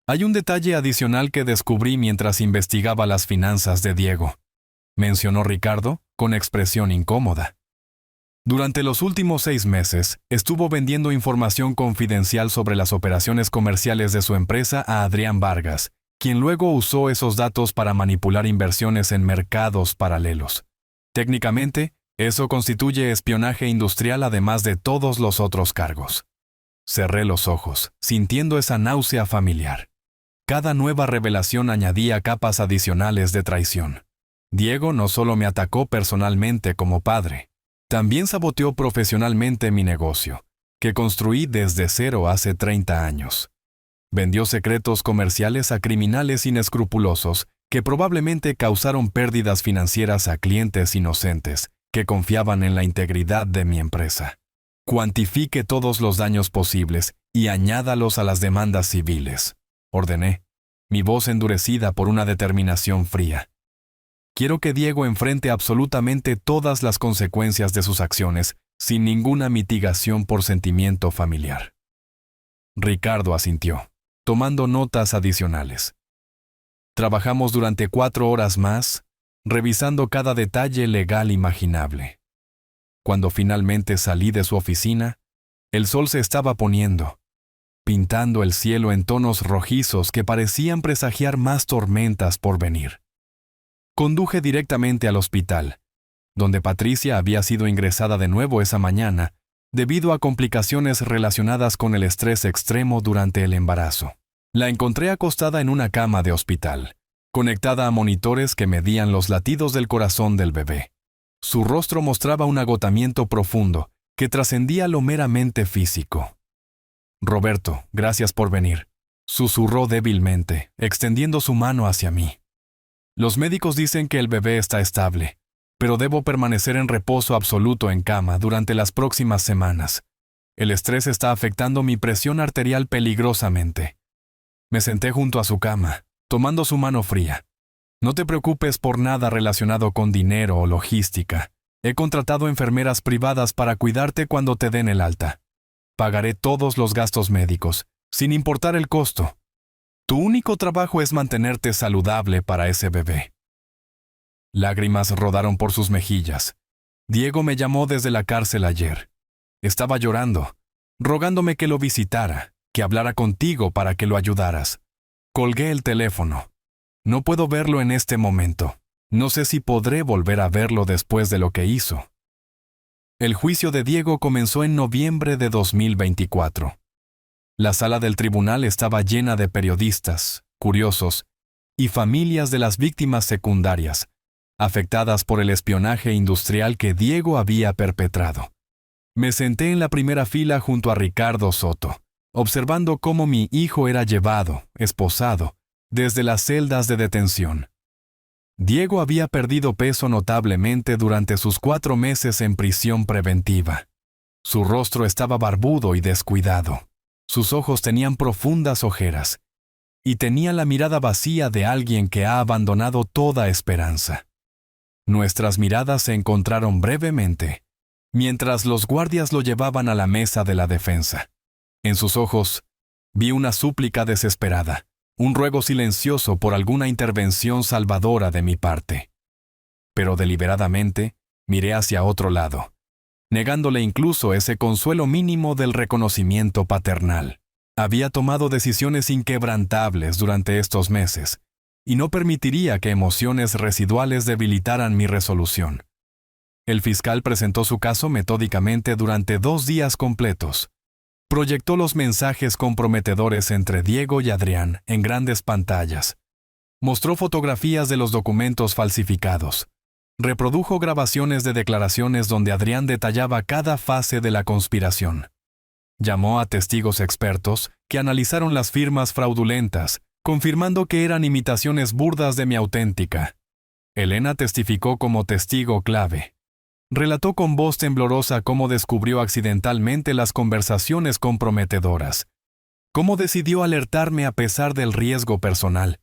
S1: Hay un detalle adicional que descubrí mientras investigaba las finanzas de Diego, mencionó Ricardo con expresión incómoda. Durante los últimos 6 meses, estuvo vendiendo información confidencial sobre las operaciones comerciales de su empresa a Adrián Vargas, quien luego usó esos datos para manipular inversiones en mercados paralelos. Técnicamente, eso constituye espionaje industrial además de todos los otros cargos. Cerré los ojos, sintiendo esa náusea familiar. Cada nueva revelación añadía capas adicionales de traición. Diego no solo me atacó personalmente como padre, también saboteó profesionalmente mi negocio, que construí desde cero hace 30 años. Vendió secretos comerciales a criminales inescrupulosos que probablemente causaron pérdidas financieras a clientes inocentes que confiaban en la integridad de mi empresa. Cuantifique todos los daños posibles y añádalos a las demandas civiles, ordené, mi voz endurecida por una determinación fría. Quiero que Diego enfrente absolutamente todas las consecuencias de sus acciones, sin ninguna mitigación por sentimiento familiar. Ricardo asintió, tomando notas adicionales. Trabajamos durante 4 horas más, revisando cada detalle legal imaginable. Cuando finalmente salí de su oficina, el sol se estaba poniendo, pintando el cielo en tonos rojizos que parecían presagiar más tormentas por venir. Conduje directamente al hospital, donde Patricia había sido ingresada de nuevo esa mañana debido a complicaciones relacionadas con el estrés extremo durante el embarazo. La encontré acostada en una cama de hospital, conectada a monitores que medían los latidos del corazón del bebé. Su rostro mostraba un agotamiento profundo que trascendía lo meramente físico. «Roberto, gracias por venir», susurró débilmente, extendiendo su mano hacia mí. «Los médicos dicen que el bebé está estable, pero debo permanecer en reposo absoluto en cama durante las próximas semanas. El estrés está afectando mi presión arterial peligrosamente». Me senté junto a su cama, tomando su mano fría. «No te preocupes por nada relacionado con dinero o logística. He contratado enfermeras privadas para cuidarte cuando te den el alta. Pagaré todos los gastos médicos, sin importar el costo. Tu único trabajo es mantenerte saludable para ese bebé». Lágrimas rodaron por sus mejillas. Diego me llamó desde la cárcel ayer. Estaba llorando, rogándome que lo visitara, que hablara contigo para que lo ayudaras. Colgué el teléfono. No puedo verlo en este momento. No sé si podré volver a verlo después de lo que hizo. El juicio de Diego comenzó en noviembre de 2024. La sala del tribunal estaba llena de periodistas, curiosos y familias de las víctimas secundarias, afectadas por el espionaje industrial que Diego había perpetrado. Me senté en la primera fila junto a Ricardo Soto, observando cómo mi hijo era llevado, esposado, desde las celdas de detención. Diego había perdido peso notablemente durante sus 4 meses en prisión preventiva. Su rostro estaba barbudo y descuidado. Sus ojos tenían profundas ojeras, y tenía la mirada vacía de alguien que ha abandonado toda esperanza. Nuestras miradas se encontraron brevemente, mientras los guardias lo llevaban a la mesa de la defensa. En sus ojos, vi una súplica desesperada, un ruego silencioso por alguna intervención salvadora de mi parte. Pero deliberadamente, miré hacia otro lado, negándole incluso ese consuelo mínimo del reconocimiento paternal. Había tomado decisiones inquebrantables durante estos meses, y no permitiría que emociones residuales debilitaran mi resolución. El fiscal presentó su caso metódicamente durante 2 días completos. Proyectó los mensajes comprometedores entre Diego y Adrián en grandes pantallas. Mostró fotografías de los documentos falsificados. Reprodujo grabaciones de declaraciones donde Adrián detallaba cada fase de la conspiración. Llamó a testigos expertos que analizaron las firmas fraudulentas, confirmando que eran imitaciones burdas de mi auténtica. Elena testificó como testigo clave. Relató con voz temblorosa cómo descubrió accidentalmente las conversaciones comprometedoras, cómo decidió alertarme a pesar del riesgo personal,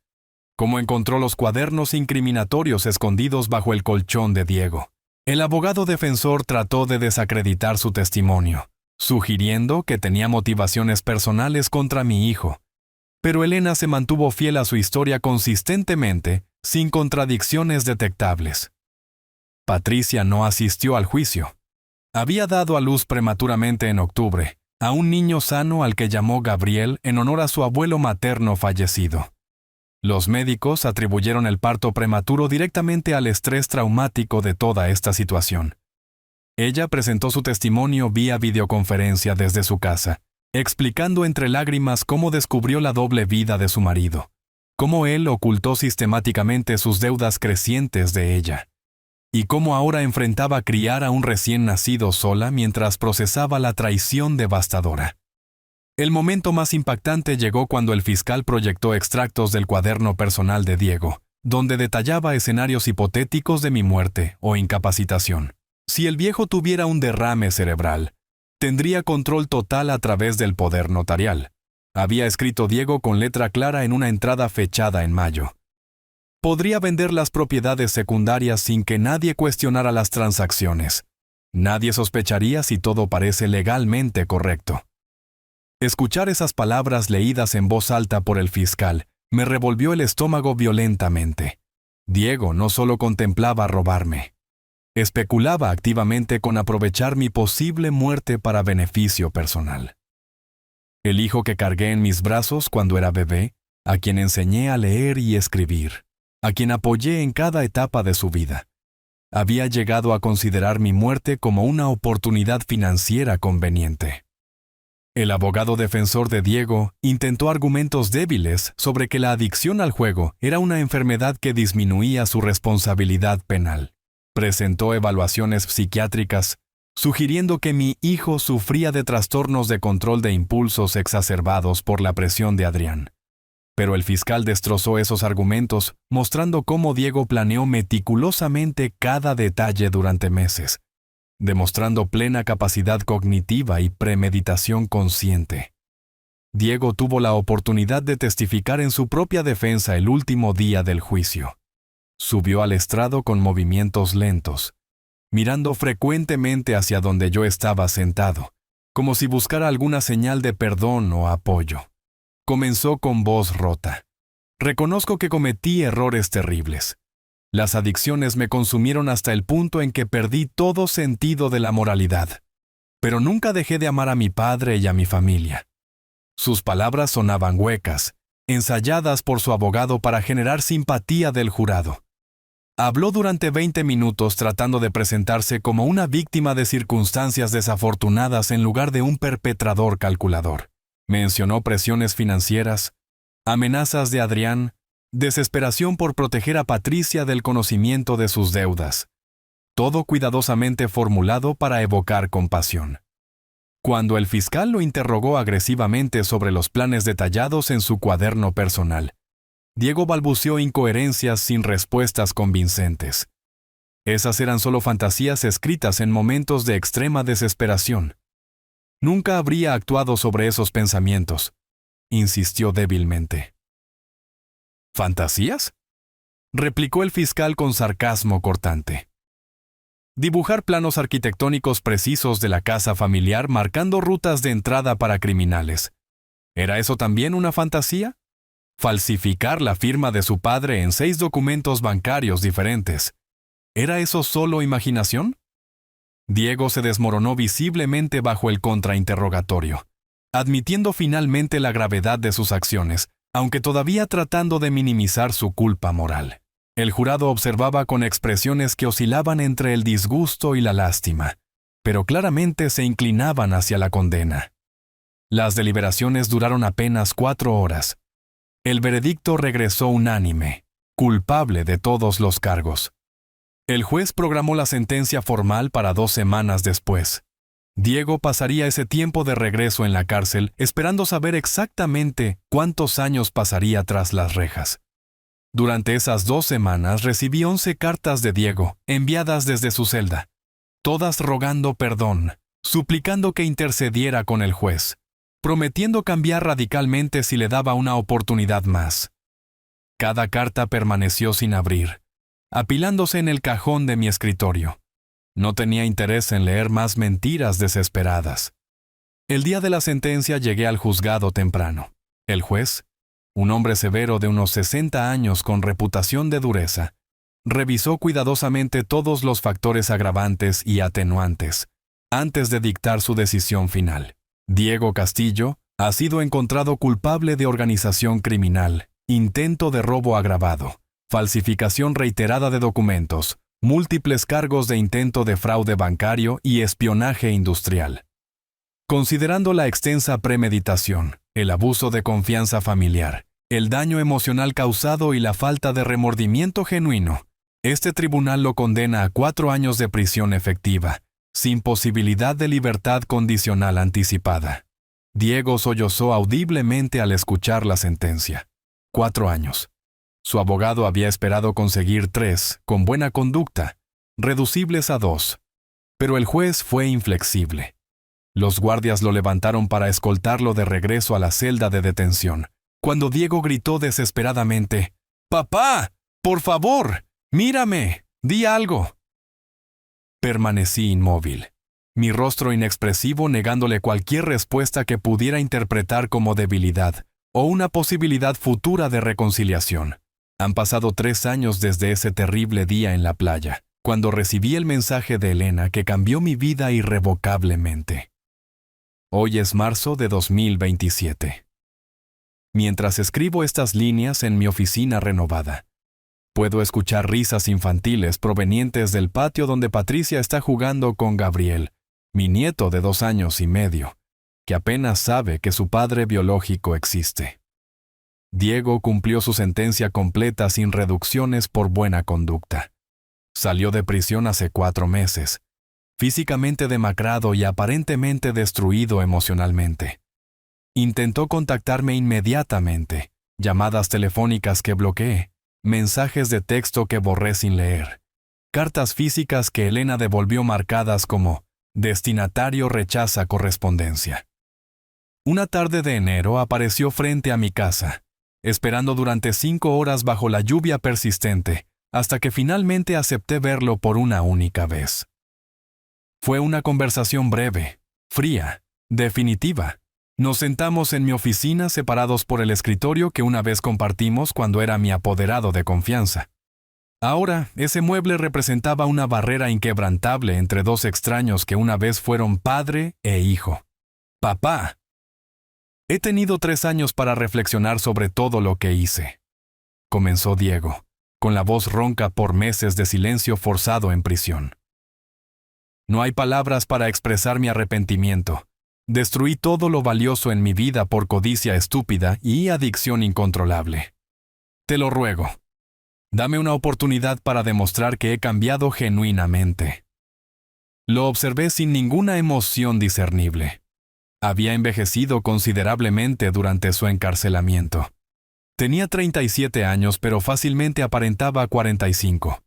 S1: cómo encontró los cuadernos incriminatorios escondidos bajo el colchón de Diego. El abogado defensor trató de desacreditar su testimonio, sugiriendo que tenía motivaciones personales contra mi hijo. Pero Elena se mantuvo fiel a su historia consistentemente, sin contradicciones detectables. Patricia no asistió al juicio. Había dado a luz prematuramente en octubre, a un niño sano al que llamó Gabriel en honor a su abuelo materno fallecido. Los médicos atribuyeron el parto prematuro directamente al estrés traumático de toda esta situación. Ella presentó su testimonio vía videoconferencia desde su casa, explicando entre lágrimas cómo descubrió la doble vida de su marido, cómo él ocultó sistemáticamente sus deudas crecientes de ella, y cómo ahora enfrentaba criar a un recién nacido sola mientras procesaba la traición devastadora. El momento más impactante llegó cuando el fiscal proyectó extractos del cuaderno personal de Diego, donde detallaba escenarios hipotéticos de mi muerte o incapacitación. Si el viejo tuviera un derrame cerebral, tendría control total a través del poder notarial. Había escrito Diego con letra clara en una entrada fechada en mayo. Podría vender las propiedades secundarias sin que nadie cuestionara las transacciones. Nadie sospecharía si todo parece legalmente correcto. Escuchar esas palabras leídas en voz alta por el fiscal me revolvió el estómago violentamente. Diego no solo contemplaba robarme. Especulaba activamente con aprovechar mi posible muerte para beneficio personal. El hijo que cargué en mis brazos cuando era bebé, a quien enseñé a leer y escribir, a quien apoyé en cada etapa de su vida, había llegado a considerar mi muerte como una oportunidad financiera conveniente. El abogado defensor de Diego intentó argumentos débiles sobre que la adicción al juego era una enfermedad que disminuía su responsabilidad penal. Presentó evaluaciones psiquiátricas, sugiriendo que mi hijo sufría de trastornos de control de impulsos exacerbados por la presión de Adrián. Pero el fiscal destrozó esos argumentos, mostrando cómo Diego planeó meticulosamente cada detalle durante meses, demostrando plena capacidad cognitiva y premeditación consciente. Diego tuvo la oportunidad de testificar en su propia defensa el último día del juicio. Subió al estrado con movimientos lentos, mirando frecuentemente hacia donde yo estaba sentado, como si buscara alguna señal de perdón o apoyo. Comenzó con voz rota. Reconozco que cometí errores terribles. Las adicciones me consumieron hasta el punto en que perdí todo sentido de la moralidad. Pero nunca dejé de amar a mi padre y a mi familia. Sus palabras sonaban huecas, ensayadas por su abogado para generar simpatía del jurado. Habló durante 20 minutos tratando de presentarse como una víctima de circunstancias desafortunadas en lugar de un perpetrador calculador. Mencionó presiones financieras, amenazas de Adrián, desesperación por proteger a Patricia del conocimiento de sus deudas. Todo cuidadosamente formulado para evocar compasión. Cuando el fiscal lo interrogó agresivamente sobre los planes detallados en su cuaderno personal, Diego balbuceó incoherencias sin respuestas convincentes. Esas eran solo fantasías escritas en momentos de extrema desesperación. Nunca habría actuado sobre esos pensamientos, insistió débilmente. ¿Fantasías?, replicó el fiscal con sarcasmo cortante. Dibujar planos arquitectónicos precisos de la casa familiar marcando rutas de entrada para criminales. ¿Era eso también una fantasía? Falsificar la firma de su padre en 6 documentos bancarios diferentes. ¿Era eso solo imaginación? Diego se desmoronó visiblemente bajo el contrainterrogatorio, admitiendo finalmente la gravedad de sus acciones, aunque todavía tratando de minimizar su culpa moral. El jurado observaba con expresiones que oscilaban entre el disgusto y la lástima, pero claramente se inclinaban hacia la condena. Las deliberaciones duraron apenas 4 horas. El veredicto regresó unánime, culpable de todos los cargos. El juez programó la sentencia formal para 2 semanas después. Diego pasaría ese tiempo de regreso en la cárcel esperando saber exactamente cuántos años pasaría tras las rejas. Durante esas 2 semanas recibí 11 cartas de Diego, enviadas desde su celda, todas rogando perdón, suplicando que intercediera con el juez, prometiendo cambiar radicalmente si le daba una oportunidad más. Cada carta permaneció sin abrir, apilándose en el cajón de mi escritorio. No tenía interés en leer más mentiras desesperadas. El día de la sentencia llegué al juzgado temprano. El juez, un hombre severo de unos 60 años con reputación de dureza, revisó cuidadosamente todos los factores agravantes y atenuantes antes de dictar su decisión final. Diego Castillo ha sido encontrado culpable de organización criminal, intento de robo agravado, falsificación reiterada de documentos, múltiples cargos de intento de fraude bancario y espionaje industrial. Considerando la extensa premeditación, el abuso de confianza familiar, el daño emocional causado y la falta de remordimiento genuino, este tribunal lo condena a 4 años de prisión efectiva, sin posibilidad de libertad condicional anticipada. Diego sollozó audiblemente al escuchar la sentencia. 4 años. Su abogado había esperado conseguir 3, con buena conducta, reducibles a 2. Pero el juez fue inflexible. Los guardias lo levantaron para escoltarlo de regreso a la celda de detención, cuando Diego gritó desesperadamente: «¡Papá! ¡Por favor! ¡Mírame! ¡Di algo!». Permanecí inmóvil, mi rostro inexpresivo negándole cualquier respuesta que pudiera interpretar como debilidad o una posibilidad futura de reconciliación. Han pasado 3 años desde ese terrible día en la playa, cuando recibí el mensaje de Elena que cambió mi vida irrevocablemente. Hoy es marzo de 2027. Mientras escribo estas líneas en mi oficina renovada, puedo escuchar risas infantiles provenientes del patio donde Patricia está jugando con Gabriel, mi nieto de 2 años y medio, que apenas sabe que su padre biológico existe. Diego cumplió su sentencia completa sin reducciones por buena conducta. Salió de prisión hace 4 meses, físicamente demacrado y aparentemente destruido emocionalmente. Intentó contactarme inmediatamente, llamadas telefónicas que bloqueé, mensajes de texto que borré sin leer, cartas físicas que Elena devolvió marcadas como «Destinatario rechaza correspondencia». Una tarde de enero apareció frente a mi casa, esperando durante 5 horas bajo la lluvia persistente, hasta que finalmente acepté verlo por una única vez. Fue una conversación breve, fría, definitiva. Nos sentamos en mi oficina separados por el escritorio que una vez compartimos cuando era mi apoderado de confianza. Ahora, ese mueble representaba una barrera inquebrantable entre 2 extraños que una vez fueron padre e hijo. ¡Papá! He tenido 3 años para reflexionar sobre todo lo que hice. Comenzó Diego, con la voz ronca por meses de silencio forzado en prisión. No hay palabras para expresar mi arrepentimiento. Destruí todo lo valioso en mi vida por codicia estúpida y adicción incontrolable. Te lo ruego. Dame una oportunidad para demostrar que he cambiado genuinamente. Lo observé sin ninguna emoción discernible. Había envejecido considerablemente durante su encarcelamiento. Tenía 37 años, pero fácilmente aparentaba 45.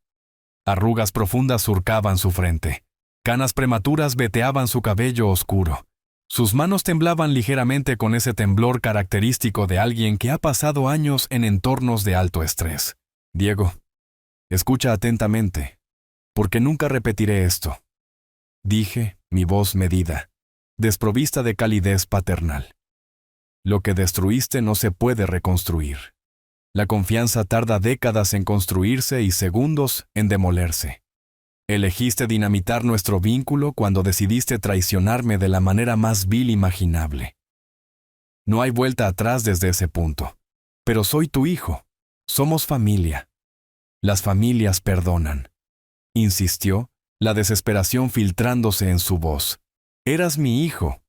S1: Arrugas profundas surcaban su frente. Canas prematuras veteaban su cabello oscuro. Sus manos temblaban ligeramente con ese temblor característico de alguien que ha pasado años en entornos de alto estrés. Diego, escucha atentamente, porque nunca repetiré esto. Dije, mi voz medida, desprovista de calidez paternal. Lo que destruiste no se puede reconstruir. La confianza tarda décadas en construirse y segundos en demolerse. Elegiste dinamitar nuestro vínculo cuando decidiste traicionarme de la manera más vil imaginable. No hay vuelta atrás desde ese punto. Pero soy tu hijo. Somos familia. Las familias perdonan. Insistió, la desesperación filtrándose en su voz. Eras mi hijo.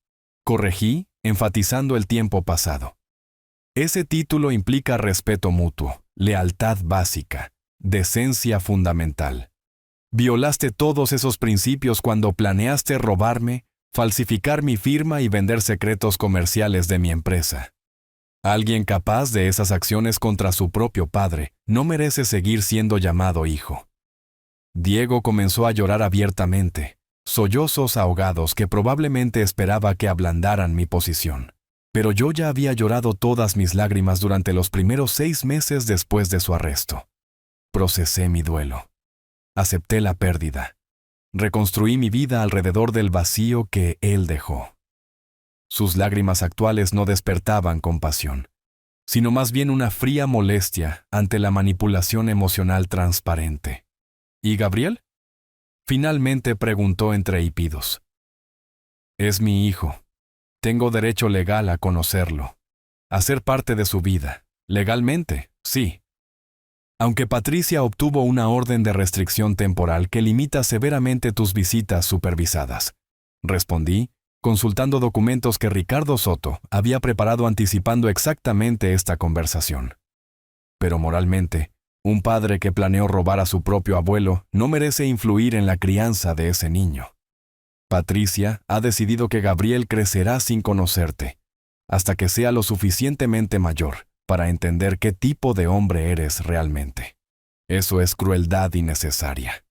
S1: Corregí, enfatizando el tiempo pasado. Ese título implica respeto mutuo, lealtad básica, decencia fundamental. Violaste todos esos principios cuando planeaste robarme, falsificar mi firma y vender secretos comerciales de mi empresa. Alguien capaz de esas acciones contra su propio padre no merece seguir siendo llamado hijo. Diego comenzó a llorar abiertamente, sollozos ahogados que probablemente esperaba que ablandaran mi posición. Pero yo ya había llorado todas mis lágrimas durante los primeros 6 meses después de su arresto. Procesé mi duelo. Acepté la pérdida. Reconstruí mi vida alrededor del vacío que él dejó. Sus lágrimas actuales no despertaban compasión, sino más bien una fría molestia ante la manipulación emocional transparente. ¿Y Gabriel? Finalmente preguntó entre hipidos. Es mi hijo. Tengo derecho legal a conocerlo, a ser parte de su vida. Legalmente, sí. Aunque Patricia obtuvo una orden de restricción temporal que limita severamente tus visitas supervisadas, respondí, consultando documentos que Ricardo Soto había preparado anticipando exactamente esta conversación. Pero moralmente, un padre que planeó robar a su propio abuelo no merece influir en la crianza de ese niño. Patricia ha decidido que Gabriel crecerá sin conocerte, hasta que sea lo suficientemente mayor para entender qué tipo de hombre eres realmente. Eso es crueldad innecesaria.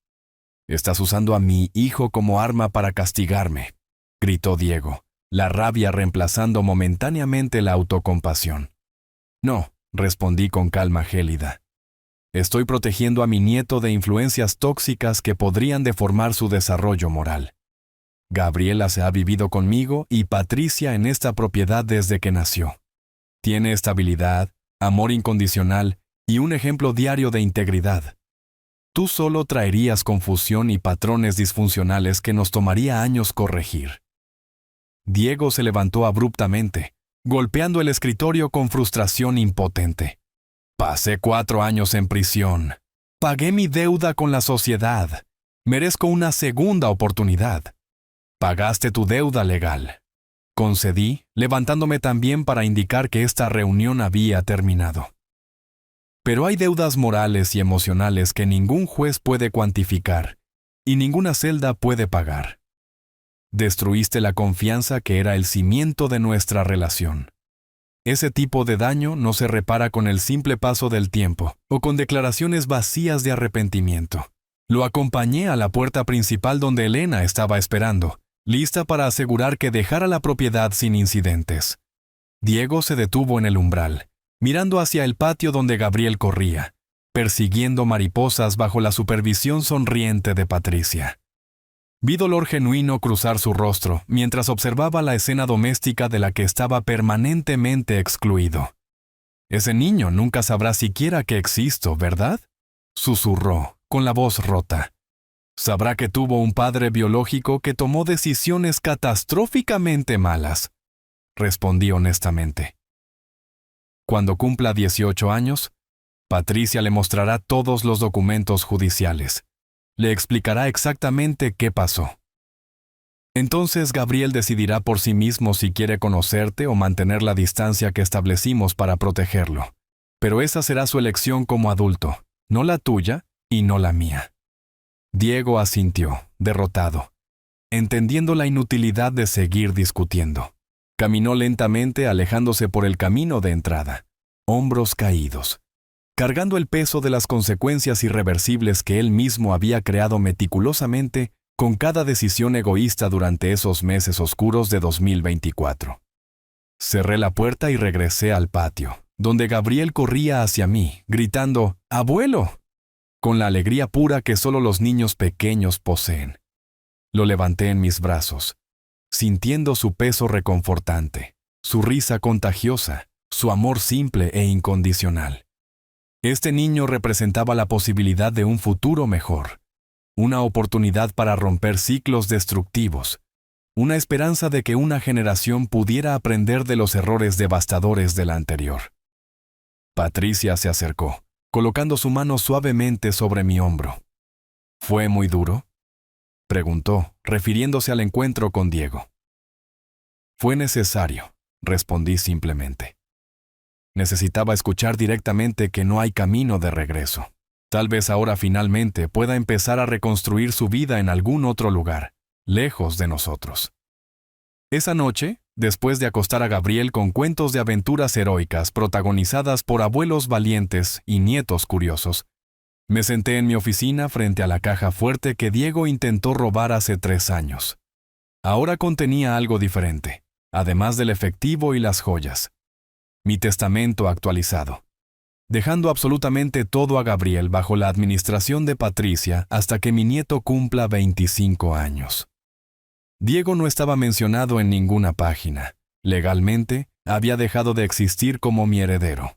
S1: Estás usando a mi hijo como arma para castigarme, gritó Diego, la rabia reemplazando momentáneamente la autocompasión. No, respondí con calma gélida. Estoy protegiendo a mi nieto de influencias tóxicas que podrían deformar su desarrollo moral. Gabriela se ha vivido conmigo y Patricia en esta propiedad desde que nació. Tiene estabilidad, amor incondicional y un ejemplo diario de integridad. Tú solo traerías confusión y patrones disfuncionales que nos tomaría años corregir. Diego se levantó abruptamente, golpeando el escritorio con frustración impotente. Pasé 4 años en prisión. Pagué mi deuda con la sociedad. Merezco una segunda oportunidad. Pagaste tu deuda legal. Concedí, levantándome también para indicar que esta reunión había terminado. Pero hay deudas morales y emocionales que ningún juez puede cuantificar y ninguna celda puede pagar. Destruiste la confianza que era el cimiento de nuestra relación. Ese tipo de daño no se repara con el simple paso del tiempo o con declaraciones vacías de arrepentimiento. Lo acompañé a la puerta principal donde Elena estaba esperando, lista para asegurar que dejara la propiedad sin incidentes. Diego se detuvo en el umbral, mirando hacia el patio donde Gabriel corría, persiguiendo mariposas bajo la supervisión sonriente de Patricia. Vi dolor genuino cruzar su rostro mientras observaba la escena doméstica de la que estaba permanentemente excluido. Ese niño nunca sabrá siquiera que existo, ¿verdad? Susurró, con la voz rota. Sabrá que tuvo un padre biológico que tomó decisiones catastróficamente malas. Respondí honestamente. Cuando cumpla 18 años, Patricia le mostrará todos los documentos judiciales. Le explicará exactamente qué pasó. Entonces Gabriel decidirá por sí mismo si quiere conocerte o mantener la distancia que establecimos para protegerlo. Pero esa será su elección como adulto, no la tuya y no la mía. Diego asintió, derrotado, entendiendo la inutilidad de seguir discutiendo. Caminó lentamente alejándose por el camino de entrada, hombros caídos, cargando el peso de las consecuencias irreversibles que él mismo había creado meticulosamente con cada decisión egoísta durante esos meses oscuros de 2024. Cerré la puerta y regresé al patio, donde Gabriel corría hacia mí, gritando, ¡Abuelo!, con la alegría pura que solo los niños pequeños poseen. Lo levanté en mis brazos, sintiendo su peso reconfortante, su risa contagiosa, su amor simple e incondicional. Este niño representaba la posibilidad de un futuro mejor, una oportunidad para romper ciclos destructivos, una esperanza de que una generación pudiera aprender de los errores devastadores de la anterior. Patricia se acercó, colocando su mano suavemente sobre mi hombro. ¿Fue muy duro?, preguntó, refiriéndose al encuentro con Diego. Fue necesario, respondí simplemente. Necesitaba escuchar directamente que no hay camino de regreso. Tal vez ahora finalmente pueda empezar a reconstruir su vida en algún otro lugar, lejos de nosotros. Esa noche, después de acostar a Gabriel con cuentos de aventuras heroicas protagonizadas por abuelos valientes y nietos curiosos, me senté en mi oficina frente a la caja fuerte que Diego intentó robar hace 3 años. Ahora contenía algo diferente, además del efectivo y las joyas. Mi testamento actualizado, dejando absolutamente todo a Gabriel bajo la administración de Patricia hasta que mi nieto cumpla 25 años. Diego no estaba mencionado en ninguna página. Legalmente, había dejado de existir como mi heredero.